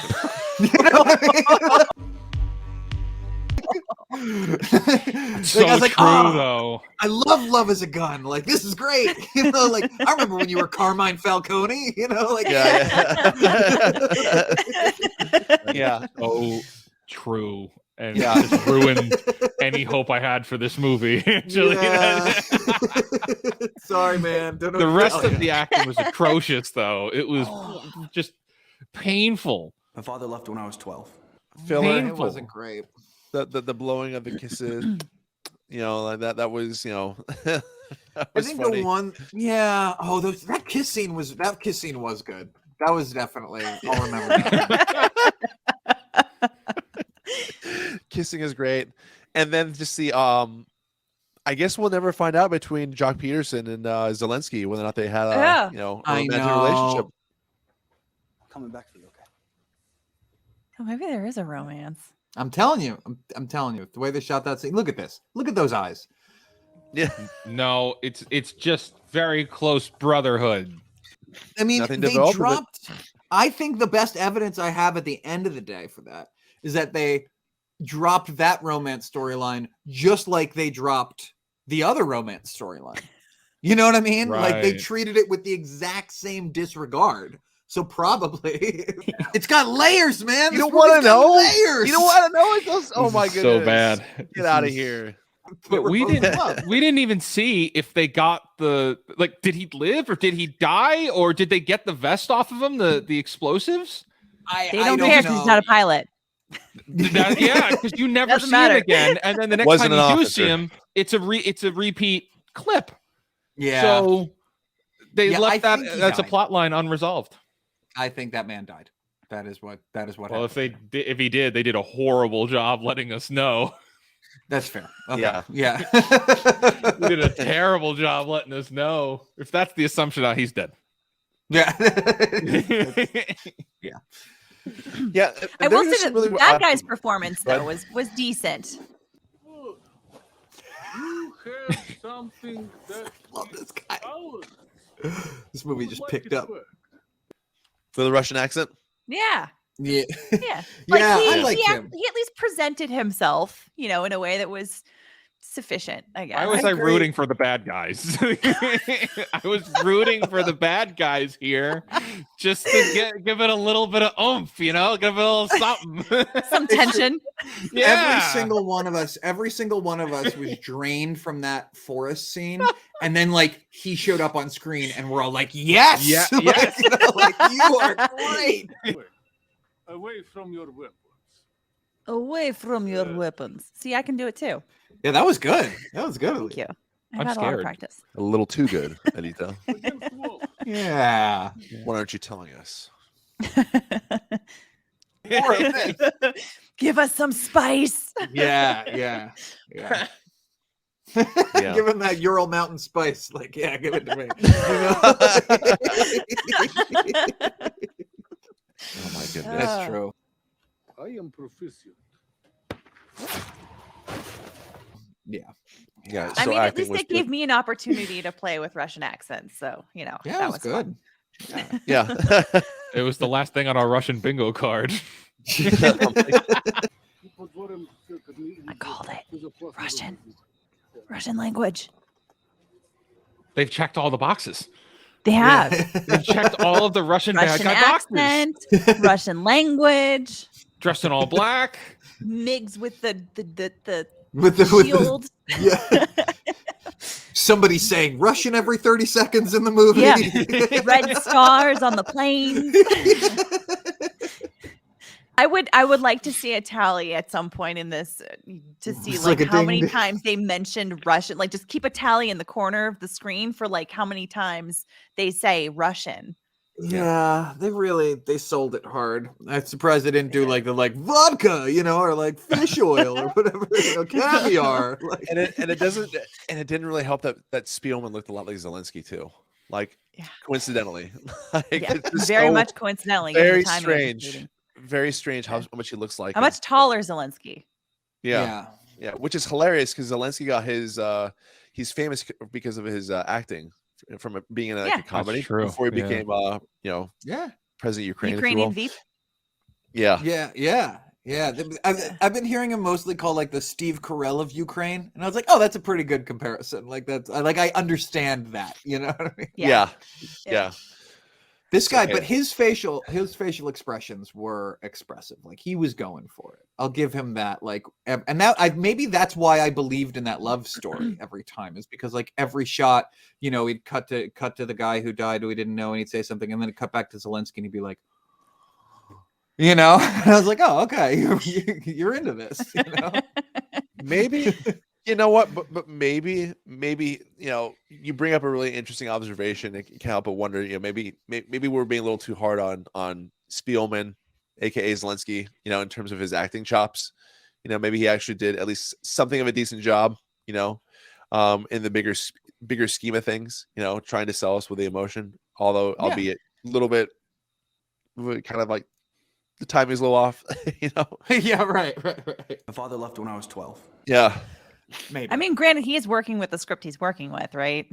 So I was like, true, though. I love Love Is a Gun. Like, this is great. Like, I remember when you were Carmine Falcone. Yeah. Oh, true. And just ruined any hope I had for this movie. Actually, sorry, man. The rest of the acting was atrocious, though. It was just painful. My father left when I was 12. Filler. It wasn't great. The blowing of the kisses, like that was, that I was think funny. the one, Oh, that kiss scene was good. That was definitely. I'll remember that. Kissing is great, and then just the I guess we'll never find out between Jock Peterson and Zelensky whether or not they had a romantic relationship. Coming back for you, okay? Oh, maybe there is a romance. I'm telling you, I'm telling you, the way they shot that scene. Look at this. Look at those eyes. Yeah. No, it's just very close brotherhood. I mean, they dropped. I think the best evidence I have at the end of the day for that is that they dropped that romance storyline just like they dropped the other romance storyline. You know what I mean? Right. Like they treated it with the exact same disregard. So probably it's got layers, man. You don't want to know? Layers. You don't want to know? It goes, oh my goodness. So bad. Get out of here. But we didn't even see if they got did he live or did he die or did they get the vest off of him, the explosives? They don't care because he's not a pilot. Because you never see him again, and then the next time you do see him, it's a repeat clip. Yeah. So They Yeah, I left that think he that's a died. plot line unresolved. I think that man died. That is what Well, happened. if he did, they did a horrible job letting us know. That's fair. Okay. Yeah. Yeah. They did a terrible job letting us know. If that's the assumption, he's dead. Yeah. Yeah. I will say that really that guy's performance though was decent. You have something that Love this guy. This movie just picked up. For the Russian accent? Yeah. Yeah. Yeah. Yeah, he, I like he, him. he at least presented himself, in a way that was sufficient, I guess. Why was I rooting for the bad guys? I was rooting for the bad guys here just to give it a little bit of oomph, give it a little something. Some tension. Yeah. Every single one of us was drained from that forest scene. And then he showed up on screen and we're all like, yes! Yeah, yes. You are great. Away from your weapons. Away from your weapons. See, I can do it too. Yeah, that was good. That was good. Thank you. I've I'm had a lot of scared. practice. A little too good, Alytė. Yeah. What aren't you telling us? More of this. Give us some spice. Yeah. Yeah. Give him that Ural Mountain spice. Give it to me. Oh my goodness. That's true. I am proficient. Yeah. I So mean, at acting least was it gave good. me an opportunity to play with Russian accents. So, Yeah, that it was was good. fun. Yeah. It was the last thing on our Russian bingo card. I called it Russian language. They've checked all the boxes. They have They've checked all of the Russian bad Russian guy boxes. accent, Russian language, Dressed in all black. Migs with the With shield. yeah. Somebody saying Russian every 30 seconds in the movie. Yeah. Red stars on the plane. I would like to see a tally at some point in this to see It's like like a how ding many ding. times they mentioned Russian. Like just keep a tally in the corner of the screen for like how many times they say Russian. Yeah, they sold it hard. I'm surprised they didn't do the vodka, or fish oil or whatever, caviar. And it didn't really help that Spielman looked a lot like Zelensky too. Coincidentally. It's just Very so much coincidentally. given the very timing of this strange. movie. Very strange how much he looks like How him. much taller Zelensky? Yeah, which is hilarious because Zelensky got his he's famous because of his acting from being in a comedy true. before he Yeah. became president of Ukraine. if you Ukrainian will. Veep. Yeah. I've been hearing him mostly called the Steve Carell of Ukraine, and I was like, oh, that's a pretty good comparison. I understand that, you know what I mean? Yeah. This guy, okay. but his facial expressions were expressive. He was going for it. I'll give him that. And that maybe that's why I believed in that love story every time, is because every shot, he'd cut to the guy who died who he didn't know, and he'd say something, and then it'd cut back to Zelensky, and he'd be like, and I was like, oh, okay, you're into this, Maybe you know what, but maybe you bring up a really interesting observation. It can't help but wonder, maybe we're being a little too hard on Spielman, aka Zelensky, in terms of his acting chops. Maybe he actually did at least something of a decent job, in the bigger scheme of things, trying to sell us with the emotion, although albeit a little bit kind of the timing's a little off, Yeah, right. My father left when I was 12. Yeah. Maybe. I mean, granted, he is working with the script he's working with, right?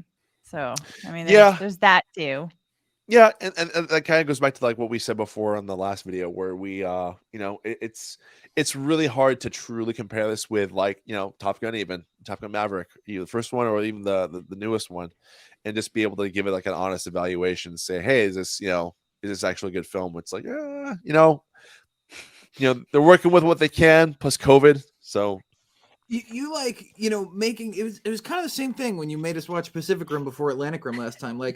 So, I mean, there's that too. Yeah, and that kind of goes back to what we said before on the last video, where we it's really hard to truly compare this with Top Gun, even Top Gun Maverick, either the first one or even the newest one, and just be able to give it an honest evaluation and say, hey, is this actually a good film? It's they're working with what they can plus COVID, so. You making it was kind of the same thing when you made us watch Pacific Rim before Atlantic Rim last time. I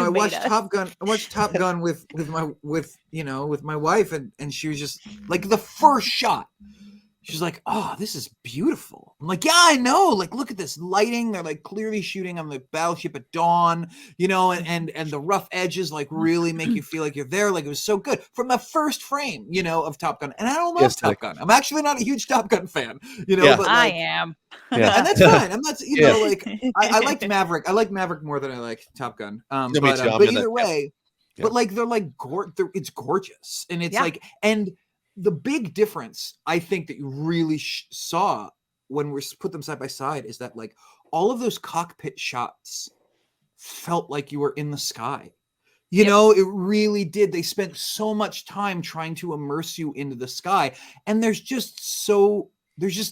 watched Top Gun. I watched Top Gun with my wife, and she was just the first shot. she's like, "Oh, this is beautiful." I'm like, "Yeah, I know. Like, look at this lighting. They're like clearly shooting on the battleship at dawn, you know, and the rough edges like really make you feel like you're there. Like, it was so good from the first frame, you know, of Top Gun. And I don't love Top Gun. I'm actually not a huge Top Gun fan, you know, but I like, am. and that's fine. I'm not, you know, like I liked Maverick. I like Maverick more than I like Top Gun. But either way, but like they're like it's gorgeous, and it's like, and the big difference I think that you really saw when we put them side by side is that like all of those cockpit shots felt like you were in the sky. You know, it really did. They spent so much time trying to immerse you into the sky, and there's just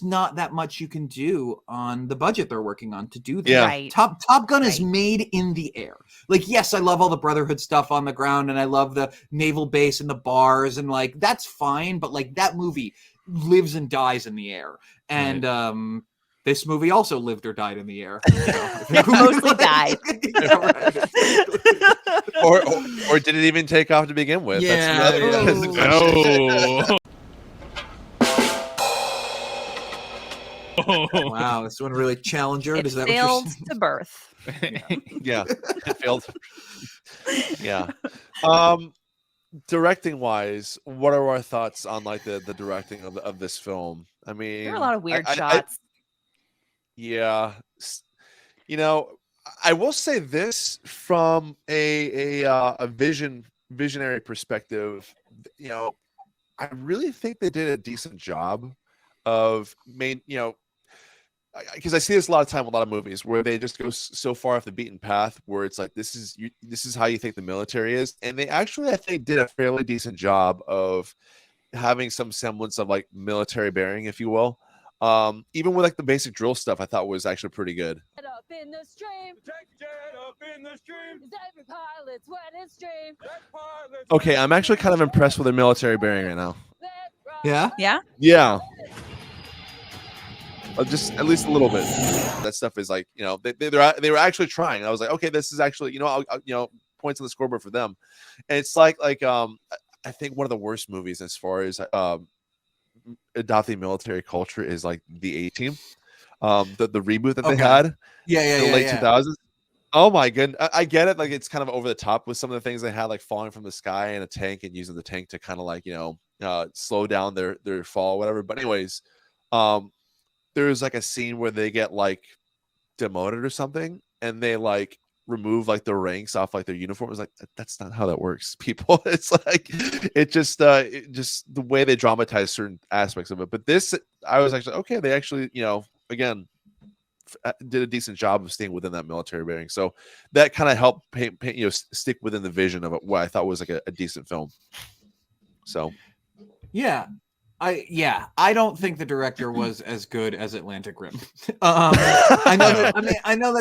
not that much you can do on the budget they're working on to do that. Yeah. Right. Top Gun is made in the air. Like, yes, I love all the Brotherhood stuff on the ground, and I love the naval base and the bars, and like that's fine, but like that movie lives and dies in the air. And this movie also lived or died in the air. Mostly died. or did it even take off to begin with? Yeah. That's the question. Wow, this one really Challenger. It Is that failed what you're to birth. Yeah, it failed. Yeah. Directing wise, what are our thoughts on like the directing of this film? I mean, There are a lot of weird shots. Yeah, you know, I will say this from a visionary perspective. You know, I really think they did a decent job of because I see this a lot of time with a lot of movies where they just go so far off the beaten path where it's like this is how you think the military is, and they actually I think did a fairly decent job of having some semblance of like military bearing, if you will. Even with like the basic drill stuff, I thought was actually pretty good. Up in the stream. Up in the stream. Every pilot's wet and stream. Okay, I'm actually kind of impressed with their military bearing right now. Yeah? Yeah? Yeah. Just at least a little bit. That stuff is like, you know, they were actually trying. I was like, okay, this is actually, you know, I'll points on the scoreboard for them. And it's like I think one of the worst movies as far as adopting military culture is like the A-Team. The reboot that they had. Yeah, in the late 2000s. Oh my goodness. I get it. Like it's kind of over the top with some of the things they had, like falling from the sky in a tank and using the tank to kind of like, slow down their fall, whatever. But anyways, there's like a scene where they get like demoted or something, and they like remove like the ranks off like their uniform. It's like that's not how that works, people. It's like it just the way they dramatize certain aspects of it. But this, I was actually okay. They actually, again, did a decent job of staying within that military bearing. So that kind of helped paint, stick within the vision of it, what I thought was like a decent film. So yeah. I don't think the director was as good as Atlantic Rim. I know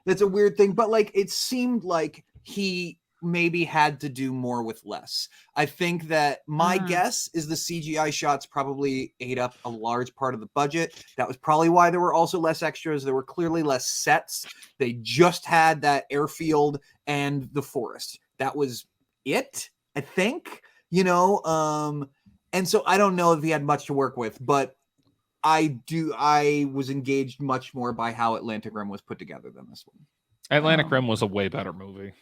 that's a weird thing, but like it seemed like he maybe had to do more with less. I think that my guess is the CGI shots probably ate up a large part of the budget. That was probably why there were also less extras. There were clearly less sets. They just had that airfield and the forest. That was it, I think, and so I don't know if he had much to work with, but I was engaged much more by how Atlantic Rim was put together than this one. Atlantic Rim was a way better movie.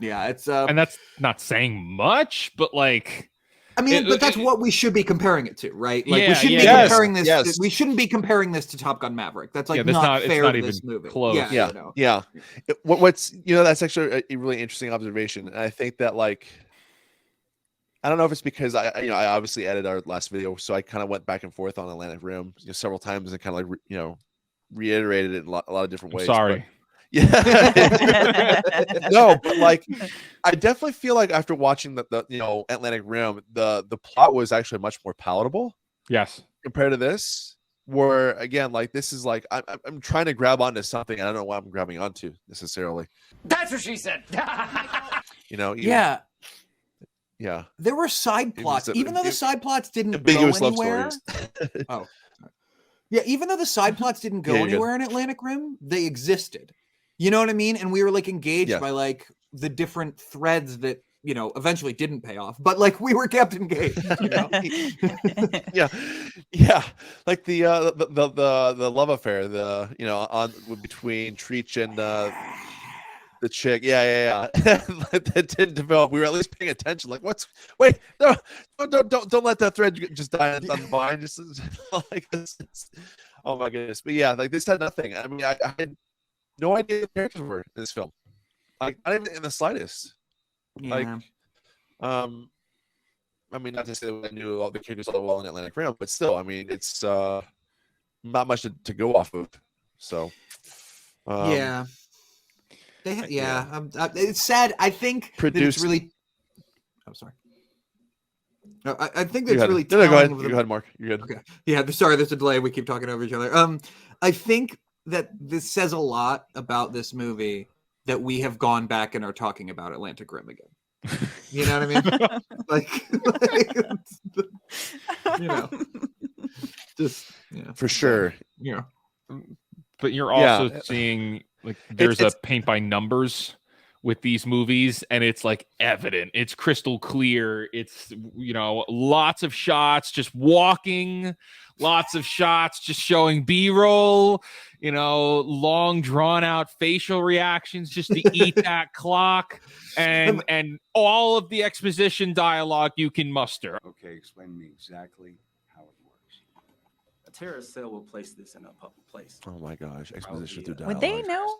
Yeah, it's and that's not saying much, but like, but that's what we should be comparing it to, right? Like, yeah, we shouldn't be comparing this. Yes. We shouldn't be comparing this to Top Gun Maverick. That's like not fair to this movie. Close. Yeah. What's that's actually a really interesting observation, and I think that like. I don't know if it's because I obviously edited our last video, so I kind of went back and forth on Atlantic Rim several times and kind of like reiterated it in a lot of different ways. Sorry. Yeah. No, but like I definitely feel like after watching the Atlantic Rim, the plot was actually much more palatable. Yes. Compared to this, where again, like this is like I'm trying to grab onto something. I don't know what I'm grabbing onto necessarily. That's what she said. Yeah. Yeah, there were side plots, even though the side plots didn't go anywhere. Oh, yeah, even though the side plots didn't go anywhere in Atlantic Rim, they existed. You know what I mean? And we were like engaged by like the different threads that eventually didn't pay off. But like we were kept engaged. yeah, like the love affair, between Treach and the chick. That didn't develop. We were at least paying attention. Like, wait, no, don't let that thread just die on the vine. Just like this. Oh my goodness. But yeah, like this had nothing. I mean, I had no idea the characters were in this film. Like, not even in the slightest. Like, I mean, not to say that I knew all the characters all well in Atlantic Rim, but still, I mean, it's not much to go off of. So, it's sad. I think that it's really. I'm sorry. No, I think that's really. Go ahead, Mark. You're good. Okay. Yeah. Sorry, there's a delay. We keep talking over each other. I think that this says a lot about this movie that we have gone back and are talking about Atlantic Rim again. You know what I mean? For sure. But you're also seeing like there's a paint by numbers with these movies, and it's like evident, it's crystal clear. It's lots of shots just walking, lots of shots just showing B-roll, long drawn out facial reactions just to eat that clock, and all of the exposition dialogue you can muster. Okay, explain to me exactly how it works. A terrorist cell will place this in a public place. Oh my gosh, exposition through dialogue. Would they know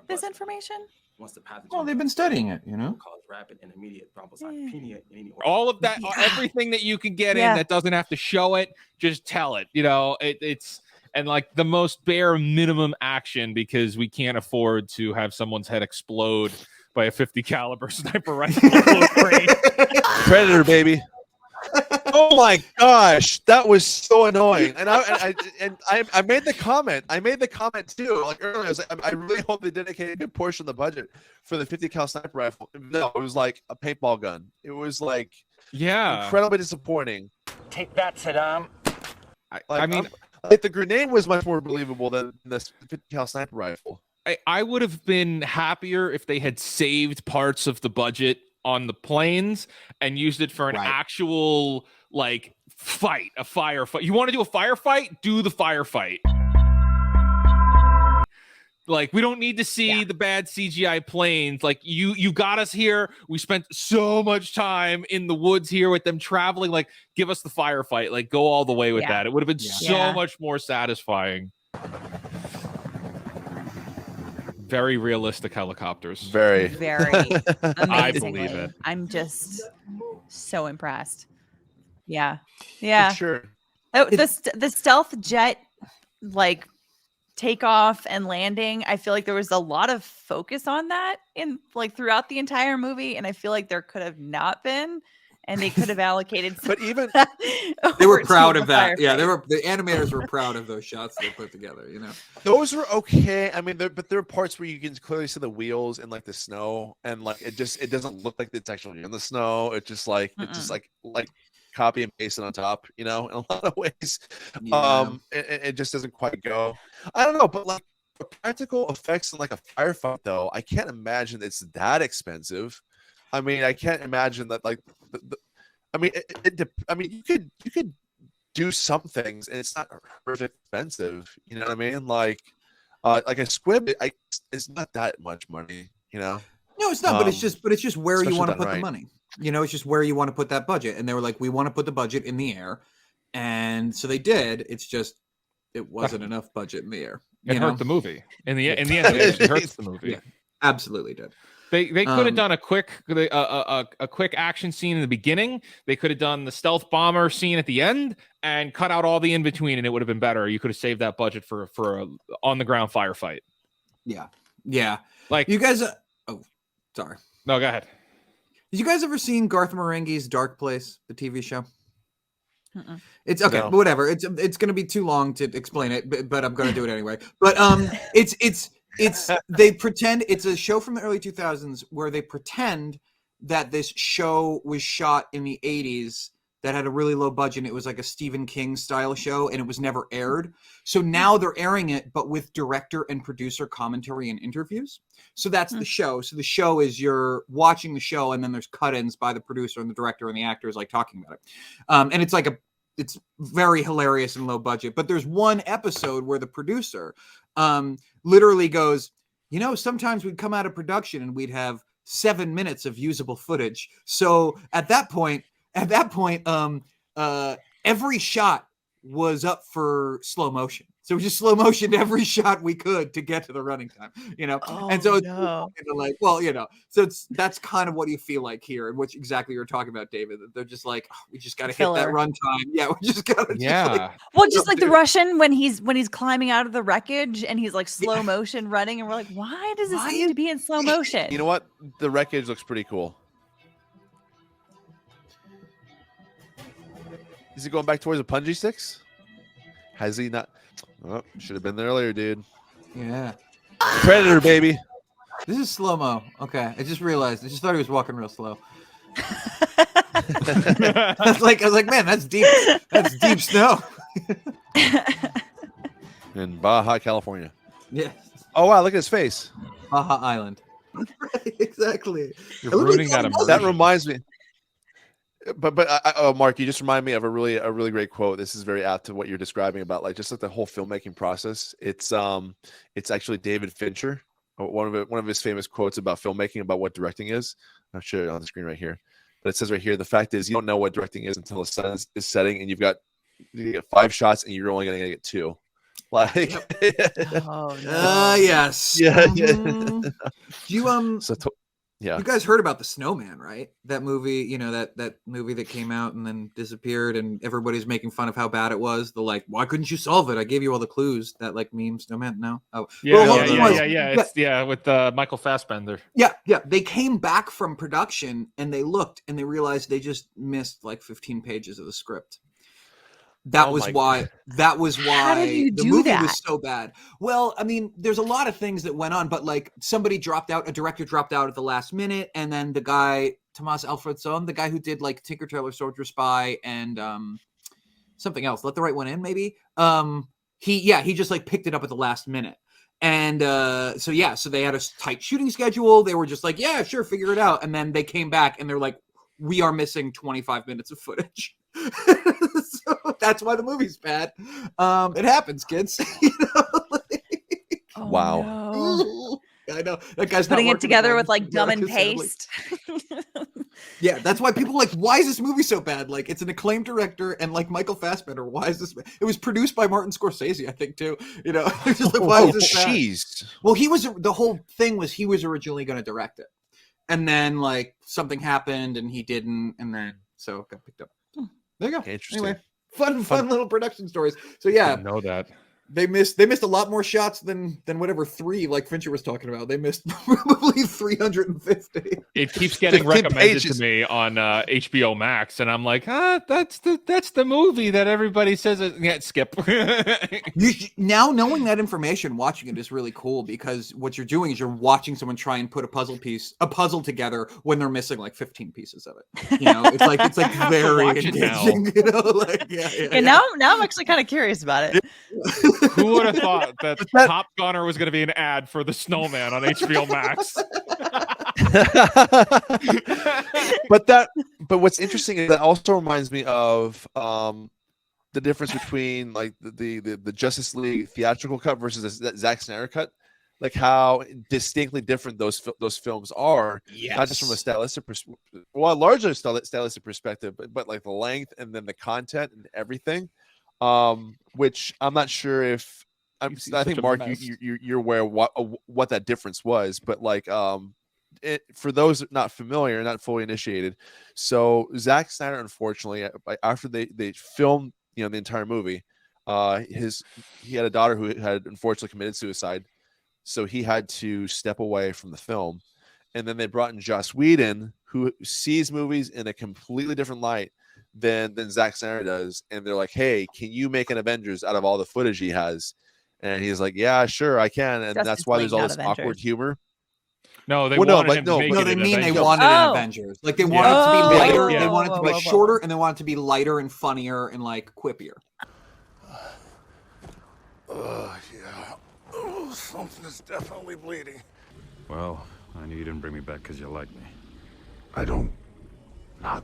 this information? Once the pathogen, well, they've been studying it, cause rapid and immediate thrombocytopenia in any all of that, everything that you can get in that doesn't have to show it, just tell it. It's and like the most bare minimum action, because we can't afford to have someone's head explode by a 50 caliber sniper rifle. Predator, baby. Oh my gosh, that was so annoying. And I made the comment. I made the comment too. Like earlier, I was like, I really hope they dedicated a good portion of the budget for the 50 cal sniper rifle. No, it was like a paintball gun. It was like incredibly disappointing. Take that, Saddam. I mean, like the grenade was much more believable than this 50 cal sniper rifle. I would have been happier if they had saved parts of the budget on the planes and used it for an actual like fight, a firefight. You want to do a firefight? Do the firefight. Like, we don't need to see the bad CGI planes. Like, you got us here. We spent so much time in the woods here with them traveling. Like, give us the firefight. Like, go all the way with that. It would have been so much more satisfying. Very realistic helicopters. Very amazing. I believe it. I'm just so impressed. Yeah. For sure. Oh, the stealth jet, like, takeoff and landing, I feel like there was a lot of focus on that in like throughout the entire movie, and I feel like there could have not been, and they could have allocated but even they were proud of that. Yeah, the animators were proud of those shots they put together, those were okay. I mean, but there are parts where you can clearly see the wheels in like the snow, and like it doesn't look like it's actually in the snow. It's just like like copy and paste it on top, in a lot of ways. It just doesn't quite go. I don't know, but like practical effects in like a firefight, though, I can't imagine it's that expensive. I mean, I can't imagine that. Like, I mean, you could do some things, and it's not perfect expensive. You know what I mean? Like a squib, it's not that much money. No, it's not. But it's just where you want to put the money. It's just where you want to put that budget. And they were like, we want to put the budget in the air, and so they did. It's just it wasn't enough budget in the air. It hurt the movie. In the end, it hurts the movie. Yeah, absolutely did. They could have done a quick action scene in the beginning. They could have done the stealth bomber scene at the end and cut out all the in between, and it would have been better. You could have saved that budget for a on the ground firefight. Yeah. Like you guys. Oh, sorry. No, go ahead. Did you guys ever seen Garth Marenghi's Dark Place, the TV show? Mm-mm. It's okay, but whatever. It's going to be too long to explain it, but I'm going to do it anyway. But they pretend it's a show from the early 2000s where they pretend that this show was shot in the 80s that had a really low budget. It was like a Stephen King style show, and it was never aired. So now they're airing it, but with director and producer commentary and interviews. So that's the show. So the show is you're watching the show, and then there's cut-ins by the producer and the director and the actors like talking about it. And it's like it's very hilarious and low budget. But there's one episode where the producer literally goes, you know, sometimes we'd come out of production and we'd have 7 minutes of usable footage. So at that point, every shot was up for slow motion. So we just slow motioned every shot we could to get to the running time, you know? And so it's like, well, you know, so that's kind of what you feel like here, and which exactly you're talking about, David. They're just like, oh, we just got to hit that run time. Yeah, we just got to. Well, just like the Russian when he's climbing out of the wreckage and he's like slow motion running, and we're like, why does this need to be in slow motion? You know what? The wreckage looks pretty cool. Is he going back towards the punji sticks? Has he not? Oh, should have been there earlier, dude. Yeah. Predator, baby. This is slow-mo. Okay. I just realized. I just thought he was walking real slow. I was like, man, that's deep. That's deep snow. In Baja, California. Yeah. Oh, wow. Look at his face. Baja Island. Right, exactly. You're ruining that emotion. That reminds me. But Mark, you just remind me of a really great quote. This is very apt to what you're describing about like just like the whole filmmaking process. It's actually David Fincher, one of his famous quotes about filmmaking, about what directing is. I'll show it on the screen right here. But it says right here, the fact is you don't know what directing is until the sun is setting, and you get 5 shots, and you're only going to get 2. Like, oh no. Yes. Yeah. Do you yeah. You guys heard about The Snowman, right? That movie, you know, that movie that came out and then disappeared, and everybody's making fun of how bad it was. They're like, why couldn't you solve it? I gave you all the clues. That like meme Snowman. No. Oh, yeah. With Michael Fassbender. Yeah. They came back from production and they looked and they realized they just missed like 15 pages of the script. That was why How did you the do movie that? was so bad. Well, I mean, there's a lot of things that went on, but like somebody dropped out, a director dropped out at the last minute, and then the guy, Tomas Alfredson, the guy who did like Tinker Tailor Soldier Spy and something else, Let the Right One In, maybe. He just like picked it up at the last minute. And so they had a tight shooting schedule. They were just like, yeah, sure, figure it out. And then they came back and they're like, we are missing 25 minutes of footage. So that's why the movie's bad. It happens, kids. You know, like, wow. No. I know that guy's putting not it together with like Yeah, dumb and sadly. paste. Yeah, that's why people are like, why is this movie so bad? Like, it's an acclaimed director and like Michael Fassbender. Why is this? It was produced by Martin Scorsese, I think, too. You know, it's just like, why is this bad? Jeez. Well, the whole thing was he was originally going to direct it, and then like something happened and he didn't, and then so it got picked up. There you go. Interesting. Anyway, fun little production stories. So yeah, I know that. They missed a lot more shots than whatever 3 like Fincher was talking about. They missed probably 350. It keeps getting 15 recommended pages. to me on HBO Max, and I'm like, that's the movie that everybody says. Skip. Now knowing that information, watching it is really cool because what you're doing is you're watching someone try and put a puzzle together when they're missing like 15 pieces of it. You know, it's like very engaging. You know, like yeah. Now I'm actually kind of curious about it. Who would have thought that Top Gunner was going to be an ad for the Snowman on HBO Max? But what's interesting is that also reminds me of the difference between like the Justice League theatrical cut versus the Zack Snyder cut, like how distinctly different those films are. Yes. Not just from a stylistic perspective, well, largely stylistic perspective, but like the length and then the content and everything. Which I'm not sure if I think Mark, you're aware of what that difference was, but like for those not familiar, not fully initiated. So Zack Snyder, unfortunately, after they filmed the entire movie, he had a daughter who had unfortunately committed suicide, so he had to step away from the film, and then they brought in Joss Whedon, who sees movies in a completely different light than Zack Snyder does, and they're like, hey, can you make an Avengers out of all the footage he has? And he's like, yeah, sure, I can. And that's why there's all this awkward humor. No, they Well, no, wanted like, him no, to make but- No, it they an mean they Avengers. wanted an Avengers. Like they wanted it to be lighter. Yeah. They wanted it to be Whoa. shorter, and they wanted it to be lighter and funnier and like quippier. Yeah. Oh, something is definitely bleeding. Well, I knew you didn't bring me back because you like me. I don't. Not.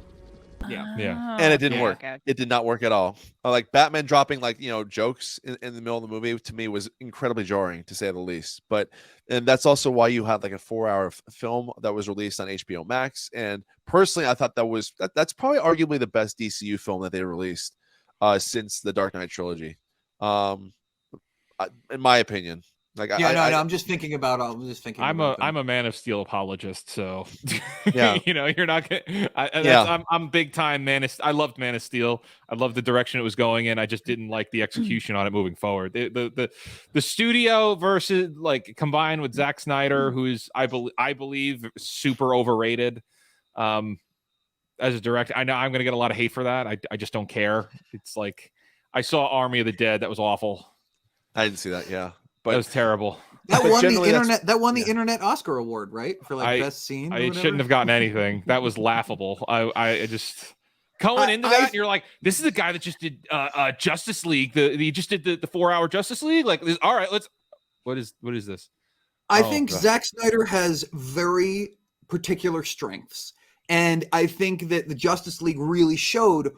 Yeah. And it didn't Okay, work. okay. It did not work at all. Like Batman dropping like jokes in the middle of the movie to me was incredibly jarring to say the least. And that's also why you had like a 4-hour film that was released on HBO Max. And personally, I thought that's probably arguably the best DCU film that they released since the Dark Knight trilogy. In my opinion. Like I'm just thinking about. I'm a Man of Steel apologist, so Yeah. you're not gonna. I'm big time I loved Man of Steel. I loved the direction it was going in. I just didn't like the execution on it moving forward. The studio versus like combined with Zack Snyder, who is I believe super overrated. As a director, I know I'm gonna get a lot of hate for that. I just don't care. It's like I saw Army of the Dead. That was awful. I didn't see that. Yeah. But that was terrible. That But won the generally internet. That won the internet Oscar award, right? For like best scene. It shouldn't have gotten anything. That was laughable. I just going into that, and you're like, this is the guy that just did Justice League. He just did the 4-hour Justice League. Like, all right, let's. What is this? I think Zack Snyder has very particular strengths, and I think that the Justice League really showed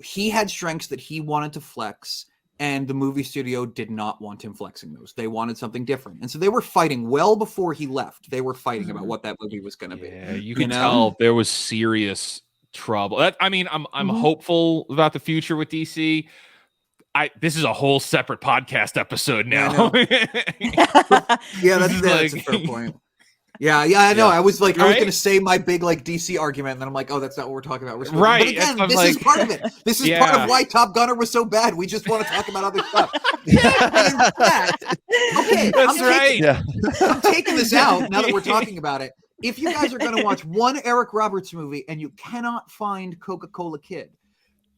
he had strengths that he wanted to flex. And the movie studio did not want him flexing those. They wanted something different. And so they were fighting well before he left. They were fighting about what that movie was going to be. Yeah, you can tell there was serious trouble. I'm hopeful about the future with DC. This is a whole separate podcast episode now. Yeah, that's a fair point. Yeah, I know. I was like, I was going to say my big like DC argument, and then I'm like, oh, that's not what we're talking about. Right. But again, this is part of it. This is part of why Top Gunner was so bad. We just want to talk about other stuff. Okay, that's right. I'm taking this out now that we're talking about it. If you guys are going to watch one Eric Roberts movie and you cannot find Coca-Cola Kid,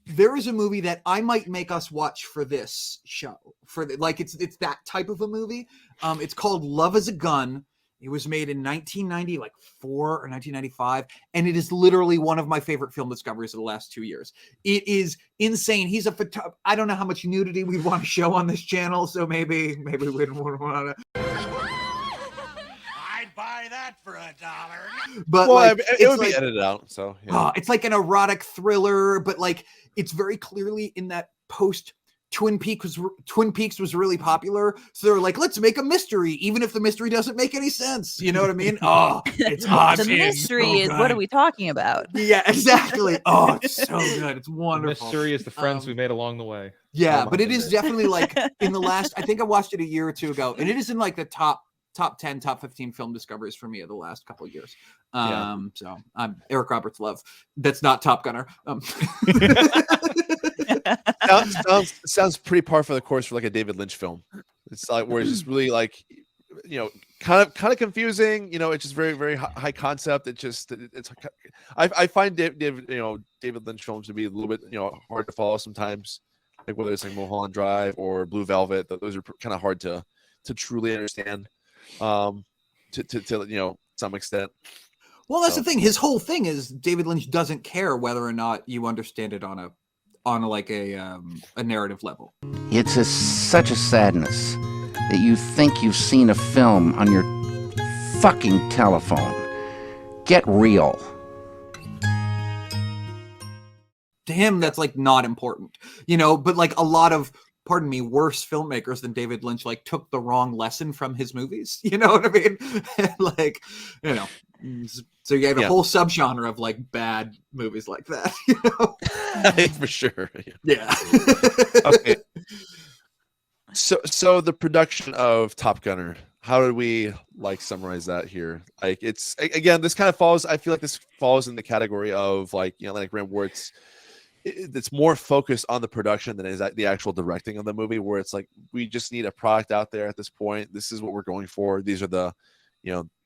there is a movie that I might make us watch for this show. It's that type of a movie. It's called Love Is a Gun. It was made in 1994 or 1995, and it is literally one of my favorite film discoveries of the last 2 years. It is insane. He's I don't know how much nudity we want to show on this channel, so maybe we wouldn't want to. I'd buy that for $1. But it would be edited out. So it's like an erotic thriller, but like it's very clearly in that post. Twin Peaks was really popular, so they're like, let's make a mystery, even if the mystery doesn't make any sense. You know what I mean? Oh, it's awesome. The mystery is what are we talking about? Yeah, exactly. Oh, it's so good. It's wonderful. The mystery is the friends we made along the way. Yeah, but it is definitely like in the last. I think I watched it a year or two ago, and it is in like the top 10, top 15 film discoveries for me of the last couple of years. So I'm Eric Roberts love. That's not Top Gunner. Sounds pretty par for the course for like a David Lynch film. It's like where it's just really like, kind of confusing. It's just very, very high concept. I find David Lynch films to be a little bit hard to follow sometimes. Like whether it's like Mulholland Drive or Blue Velvet, those are kind of hard to truly understand. To some extent. Well, that's the thing. His whole thing is David Lynch doesn't care whether or not you understand it on a narrative level. It's such a sadness that you think you've seen a film on your fucking telephone. Get real. To him, that's like not important, but like a lot of, pardon me, worse filmmakers than David Lynch like took the wrong lesson from his movies. You know what I mean? So you have a whole subgenre of like bad movies like that. For sure. Yeah. Okay. So the production of Top Gunner, how did we summarize that here? Like it's again, this kind of falls. I feel like this falls in the category of like Ram, where it's more focused on the production than is the actual directing of the movie, where it's like we just need a product out there at this point. This is what we're going for. These are the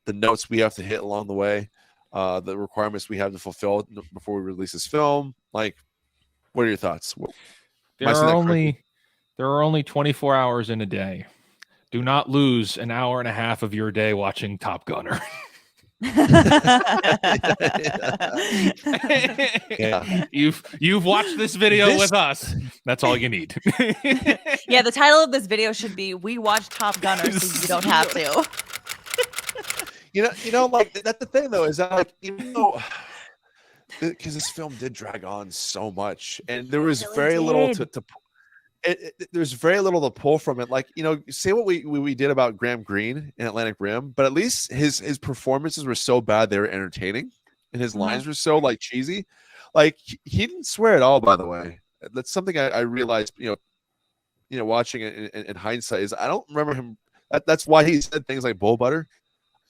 the notes we have to hit along the way, the requirements we have to fulfill before we release this film. Like, what are your thoughts? There are only 24 hours in a day. Do not lose an hour and a half of your day watching Top Gunner. Yeah. You've watched this video with us. That's all you need. Yeah, the title of this video should be "We Watched Top Gunner, so you don't have to." You know, like that's the thing though, is that like even though because this film did drag on so much, and there was very little to there's very little to pull from it. Like, you know, say what we did about Graham Greene in Atlantic Rim, but at least his performances were so bad they were entertaining, and his lines were so like cheesy. Like he didn't swear at all, by the way. That's something I realized, you know, watching it in hindsight, is I don't remember him. That's why he said things like bull butter.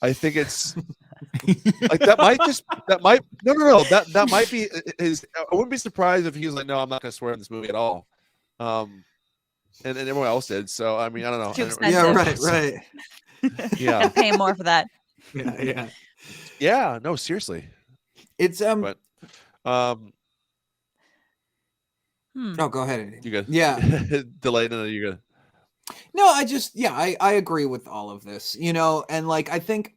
I think it's like that might be his. I wouldn't be surprised if he was like, no, I'm not gonna swear in this movie at all. And everyone else did. So I mean, I don't know. Too expensive. Yeah, right. Yeah, I'm paying more for that. Yeah. No, seriously. It's But, Oh, go ahead, Andy. You good? Yeah. Delayed. No, you good. No, I agree with all of this, you know, and like I think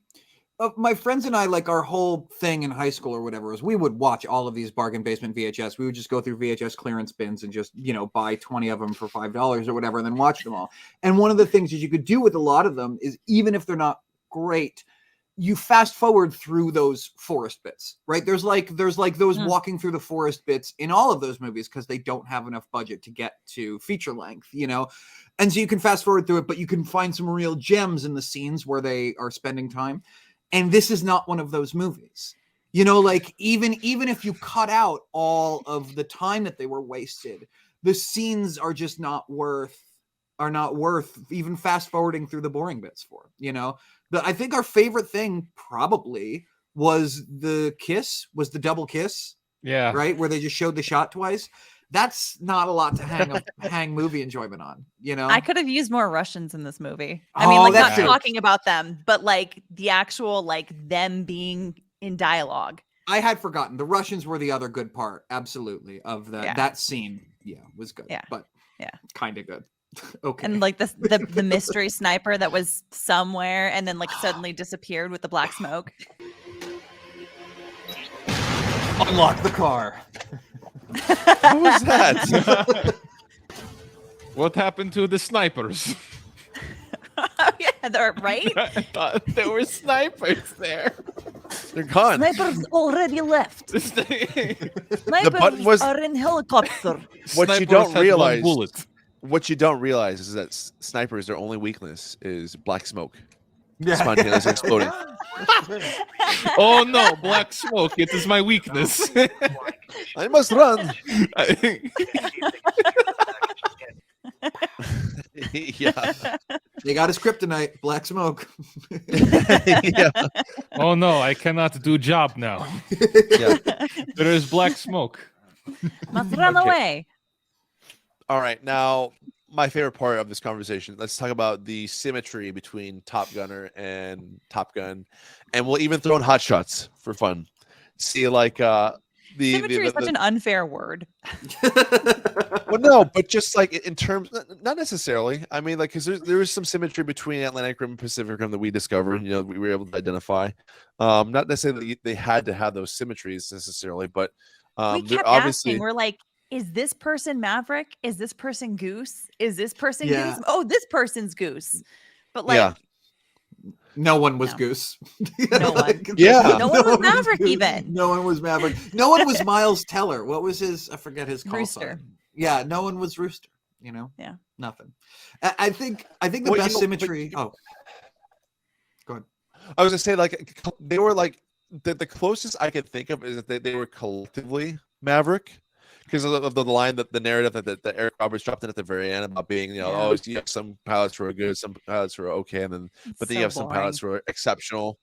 my friends and I, like our whole thing in high school or whatever was we would watch all of these bargain basement VHS. We would just go through VHS clearance bins and just, you know, buy 20 of them for $5 or whatever, and then watch them all. And one of the things that you could do with a lot of them is, even if they're not great, you fast forward through those forest bits, right? There's like those walking through the forest bits in all of those movies because they don't have enough budget to get to feature length, you know? And so you can fast forward through it, but you can find some real gems in the scenes where they are spending time. And this is not one of those movies, you know, like even if you cut out all of the time that they were wasted, the scenes are just not worth even fast forwarding through the boring bits for, you know. But I think our favorite thing probably was the double kiss. Yeah. Right. Where they just showed the shot twice. That's not a lot to hang movie enjoyment on, you know. I could have used more Russians in this movie. I mean, like not talking about them, but like the actual like them being in dialogue. I had forgotten the Russians were the other good part, absolutely, of that scene. Yeah, was good. Yeah, but yeah, kind of good. Okay. And like the mystery sniper that was somewhere and then like suddenly disappeared with the black smoke. Unlock the car. What was that? What happened to the snipers? Oh, yeah, they're right. I thought there were snipers there. They're gone. Snipers already left. Snipers are in helicopter. What you don't realize is that snipers, their only weakness is black smoke. Spontaneously exploding. Oh no, black smoke! It is my weakness. I must run. Yeah. They got his kryptonite, black smoke. Yeah. Oh no, I cannot do job now. Yeah. There is black smoke. Must run away. All right, now my favorite part of this conversation. Let's talk about the symmetry between Top Gunner and Top Gun, and we'll even throw in Hot Shots for fun. See, like symmetry is such an unfair word. Well, no, but just like in terms, not necessarily. I mean, like, because there is some symmetry between Atlantic Rim and Pacific Rim that we discovered. You know, we were able to identify. Not necessarily they had to have those symmetries necessarily, but we kept asking. We're like, is this person Maverick? Is this person Goose? Is this person Goose? Oh, this person's Goose. But like, no one was Goose. No one. No one was Maverick even. No one was Maverick. No one was Miles Teller. What was his? I forget his call Rooster. sign. Yeah, no one was Rooster. You know. Yeah. Nothing. I think the best symmetry. Oh, go ahead. I was gonna say, like, they were like the closest I could think of is that they were collectively Maverick. Because of the line, that the narrative that Eric Roberts dropped in at the very end about being, you know, you have some pilots who are good, some pilots who are okay, and then you have some pilots who are exceptional.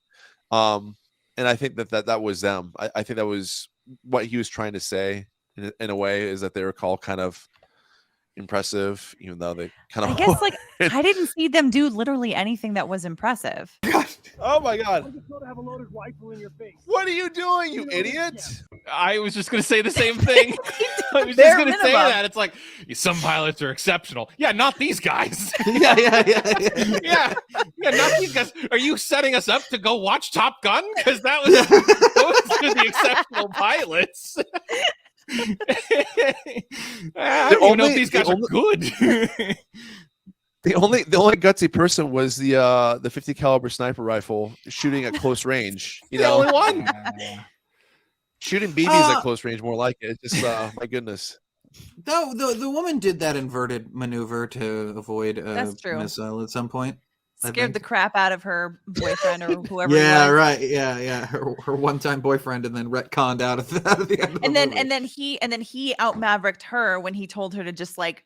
And I think that was them. I think that was what he was trying to say in a way, is that they were all kind of impressive, even though they kind of. I guess like I didn't see them do literally anything that was impressive. Oh my god! I just want to have a loaded rifle in your face. What are you doing, you idiot? I was just going to say the same thing. I was just Bare going to say minimum. that. It's like, some pilots are exceptional. Yeah, not these guys. Yeah. Not these guys. Are you setting us up to go watch Top Gun? Because those are the exceptional pilots. I don't even know if these guys are good. The only gutsy person was the 50 caliber sniper rifle shooting at close range. You The know, only one. shooting BBs at close range, more like it. It's just my goodness. Though the woman did that inverted maneuver to avoid a That's true. missile at some point. I Scared think. the crap out of her boyfriend or whoever. Yeah, he was. right. Yeah. Her one-time boyfriend, and then retconned out of the end of the movie. And then he out mavericked her when he told her to just like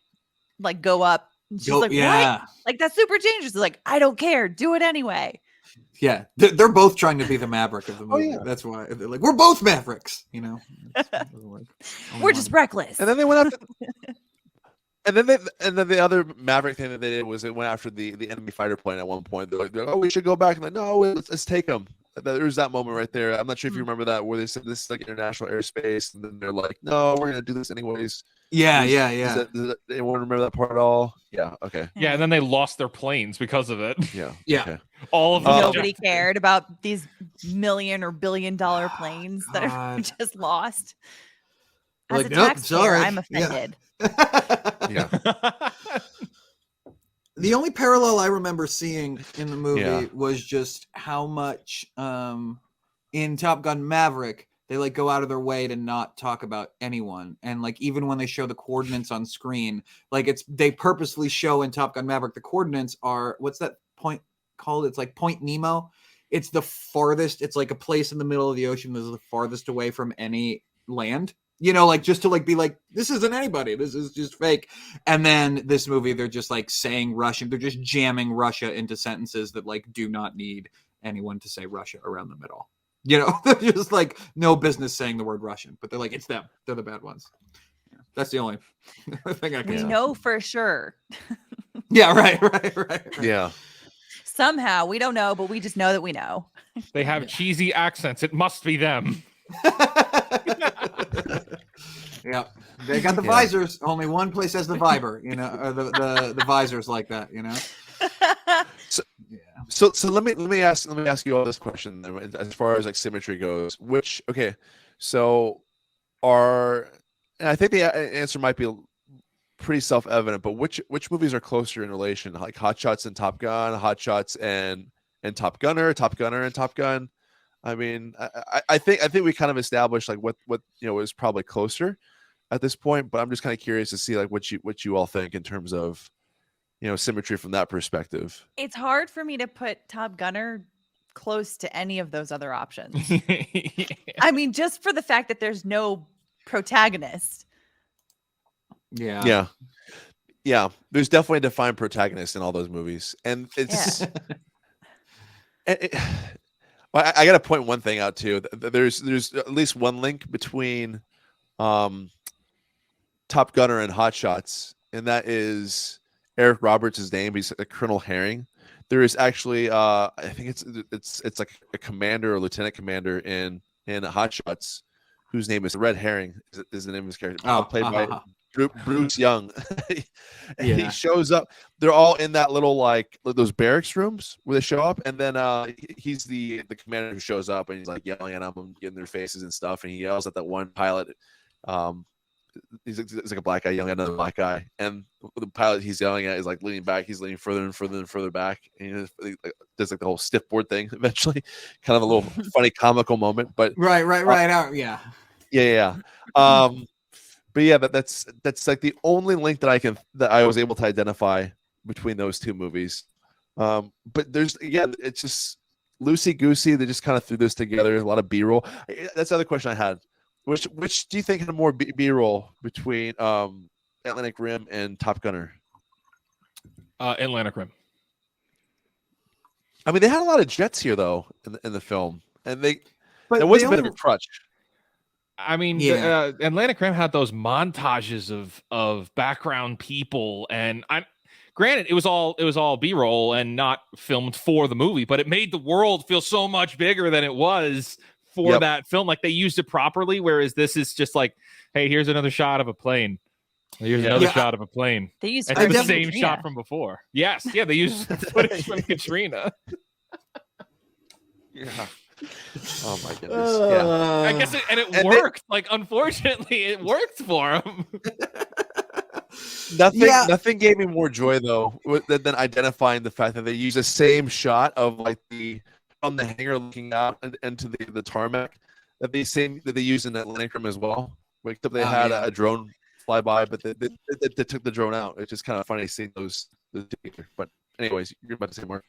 go up. And she's like, yeah. what? Like, that's super dangerous. He's like, I don't care. Do it anyway. Yeah, they're both trying to be the maverick of the movie. yeah. That's why they're like, we're both mavericks, you know. We're just reckless. And then they went after. And then the other maverick thing that they did was they went after the enemy fighter plane at one point. They're like, oh, we should go back. And like, no, let's take them. There was that moment right there. I'm not sure if you remember that, where they said this is like international airspace, and then they're like, no, we're gonna do this anyways. Yeah. Does anyone remember that part at all? Yeah. Okay. Yeah, and then they lost their planes because of it. Yeah. Yeah. All of them. Nobody cared about these $1 or $1 billion planes that are just lost. As Like, a nope, taxpayer, sorry. I'm offended. Yeah. The only parallel I remember seeing in the movie Yeah. was just how much in Top Gun Maverick they like go out of their way to not talk about anyone, and like even when they show the coordinates on screen, like they purposely show in Top Gun Maverick the coordinates are, what's that point called? It's like Point Nemo. It's the farthest. It's like a place in the middle of the ocean that's the farthest away from any land. You know, like just to like be like, this isn't anybody. This is just fake. And then this movie, they're just like saying Russian. They're just jamming Russia into sentences that like do not need anyone to say Russia around them at all. You know, they're just like no business saying the word Russian, but they're like, it's them. They're the bad ones. Yeah, that's the only thing I can We say. know for sure. Yeah, right. Yeah. Somehow, we don't know, but we just know that we know. They have cheesy accents. It must be them. Yeah, they got the visors. Only one place has the Viber, you know, or the visors like that, you know. So let me ask you all this question then, as far as like symmetry goes. And I think the answer might be pretty self-evident, but which movies are closer in relation? Like Hot Shots and Top Gun, Hot Shots and Top Gunner and Top Gun. I mean, I think we kind of established like what is probably closer at this point, but I'm just kind of curious to see like what you all think in terms of symmetry from that perspective. It's hard for me to put Top Gunner close to any of those other options. I mean, just for the fact that there's no protagonist. Yeah. There's definitely a defined protagonist in all those movies, and it's. I got to point one thing out too. There's at least one link between Top Gunner and Hot Shots, and that is Eric Roberts' name. He's a Colonel Herring. There is actually, I think it's like a commander or lieutenant commander in Hot Shots, whose name is Red Herring. Is the name of his character? Played by Bruce Young. He shows up. They're all in that little like those barracks rooms where they show up, and then he's the commander who shows up, and he's like yelling at them and getting their faces and stuff, and he yells at that one pilot. He's like a black guy yelling at another black guy, and the pilot he's yelling at is like leaning back. He's leaning further and further and further back, and he does like the whole stiff board thing. Eventually, kind of a little funny comical moment, but right. Yeah. But yeah, that's like the only link that I was able to identify between those two movies. But it's just loosey goosey. They just kind of threw this together. A lot of B-roll. That's the other question I had. Which do you think had more B-roll between Atlantic Rim and Top Gunner? Atlantic Rim. I mean, they had a lot of jets here though in the film, and it was a bit of a crutch. I mean, Atlantic Rim had those montages of background people, and granted, it was all B-roll and not filmed for the movie, but it made the world feel so much bigger than it was for that film. Like they used it properly, whereas this is just like, hey, here's another shot of a plane. Here's another shot of a plane. They used it's the same shot from before. Yes, yeah, they used footage from Katrina. Yeah. Oh my goodness. Yeah. I guess it worked. Like, unfortunately, it worked for him. Nothing gave me more joy though than identifying the fact that they use the same shot of like on the hangar looking out into the tarmac that they use in Atlantic Rim as well. Except they had a drone fly by, but they took the drone out. It's just kind of funny seeing those together. But anyways, you're about to say more.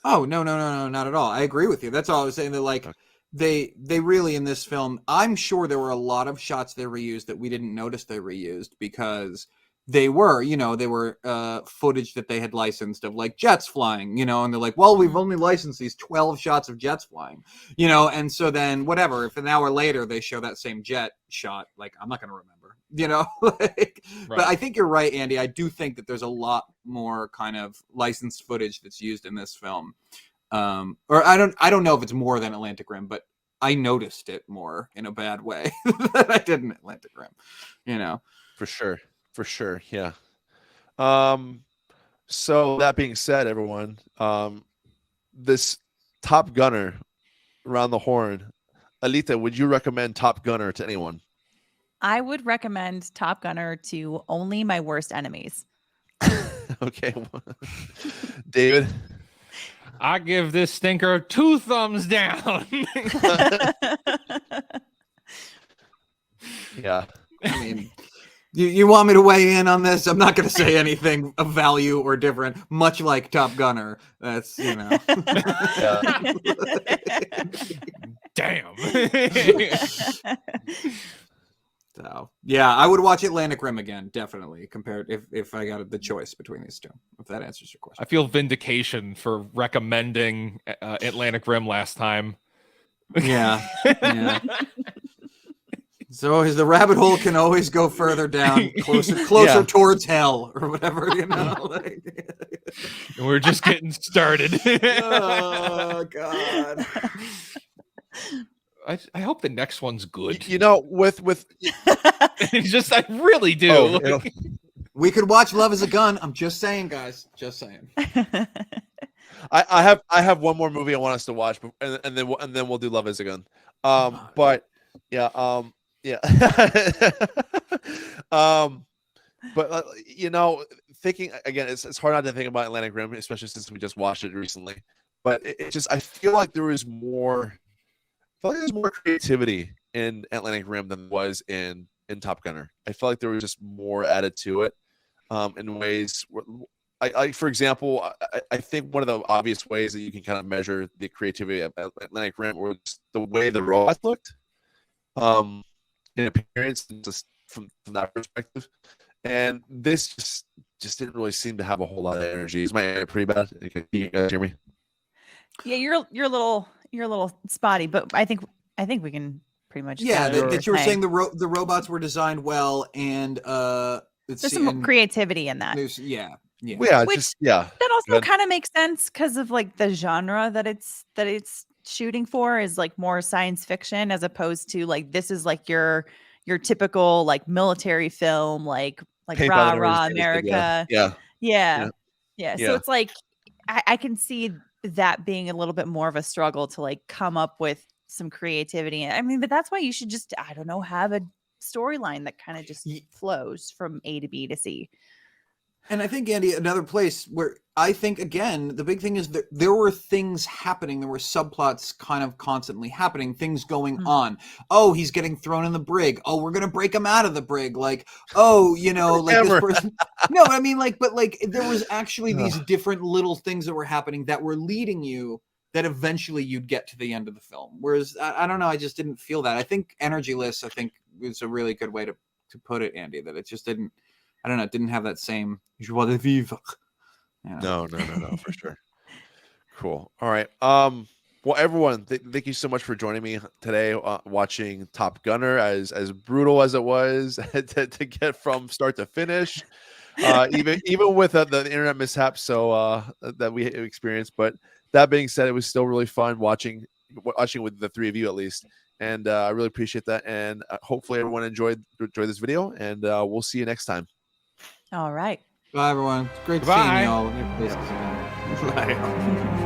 Oh, no, not at all. I agree with you. That's all I was saying. That like they really in this film, I'm sure there were a lot of shots they reused that we didn't notice they reused because they were footage that they had licensed of like jets flying, and they're like, well, we've only licensed these 12 shots of jets flying, and so then whatever, if an hour later they show that same jet shot, like I'm not going to remember, But I think you're right, Andy. I do think that there's a lot more kind of licensed footage that's used in this film. Or I don't know if it's more than Atlantic Rim, but I noticed it more in a bad way than I did in Atlantic Rim, For sure, yeah. So that being said, everyone, this Top Gunner around the horn, Alytė, would you recommend Top Gunner to anyone? I would recommend Top Gunner to only my worst enemies. Okay, David. I give this stinker 2 thumbs down. Yeah, I mean. You want me to weigh in on this? I'm not going to say anything of value or different, much like Top Gunner. That's, Damn. So, yeah, I would watch Atlantic Rim again, definitely, compared if I got the choice between these two, if that answers your question. I feel vindication for recommending Atlantic Rim last time. Yeah. So the rabbit hole can always go further down, closer towards hell or whatever, And we're just getting started. Oh God! I hope the next one's good. With I really do. We could watch Love Is a Gun. I'm just saying, guys. Just saying. I have one more movie I want us to watch, and then we'll do Love Is a Gun. But yeah. Yeah. But thinking again, it's hard not to think about Atlantic Rim, especially since we just watched it recently. But I feel like there was more. I feel like there's more creativity in Atlantic Rim than there was in Top Gunner. I feel like there was just more added to it, in ways. For example, I think one of the obvious ways that you can kind of measure the creativity of Atlantic Rim was the way the robots looked. In appearance, just from that perspective, and this just didn't really seem to have a whole lot of energy. Is my internet pretty bad? Can you guys hear me? Yeah, you're a little spotty, but I think we can pretty much. Yeah, that you were saying the robots were designed well, and there's some creativity in that. Yeah. That also kind of makes sense because of like the genre that it's shooting for is like more science fiction as opposed to like this is like your typical like military film like rah America. Yeah. So it's like I can see that being a little bit more of a struggle to like come up with some creativity. I mean, but that's why you should just have a storyline that kind of just flows from A to B to C. And I think, Andy, another place where I think, again, the big thing is that there were things happening. There were subplots kind of constantly happening, things going on. Oh, he's getting thrown in the brig. Oh, we're going to break him out of the brig. Like, oh, like this person. No, I mean, but there was actually these different little things that were happening that were leading you that eventually you'd get to the end of the film. Whereas, I don't know, I just didn't feel that. I think Energyless, is a really good way to put it, Andy, that it just didn't. I don't know. It didn't have that same joie de vivre. No, for sure. Cool. All right. Well, everyone, thank you so much for joining me today, watching Top Gunner. As brutal as it was to get from start to finish, even with the internet mishaps, that we experienced. But that being said, it was still really fun watching with the three of you at least. And I really appreciate that. And hopefully everyone enjoyed this video. And we'll see you next time. All right. Bye, everyone. It's great Bye. seeing you all in your faces again. Bye.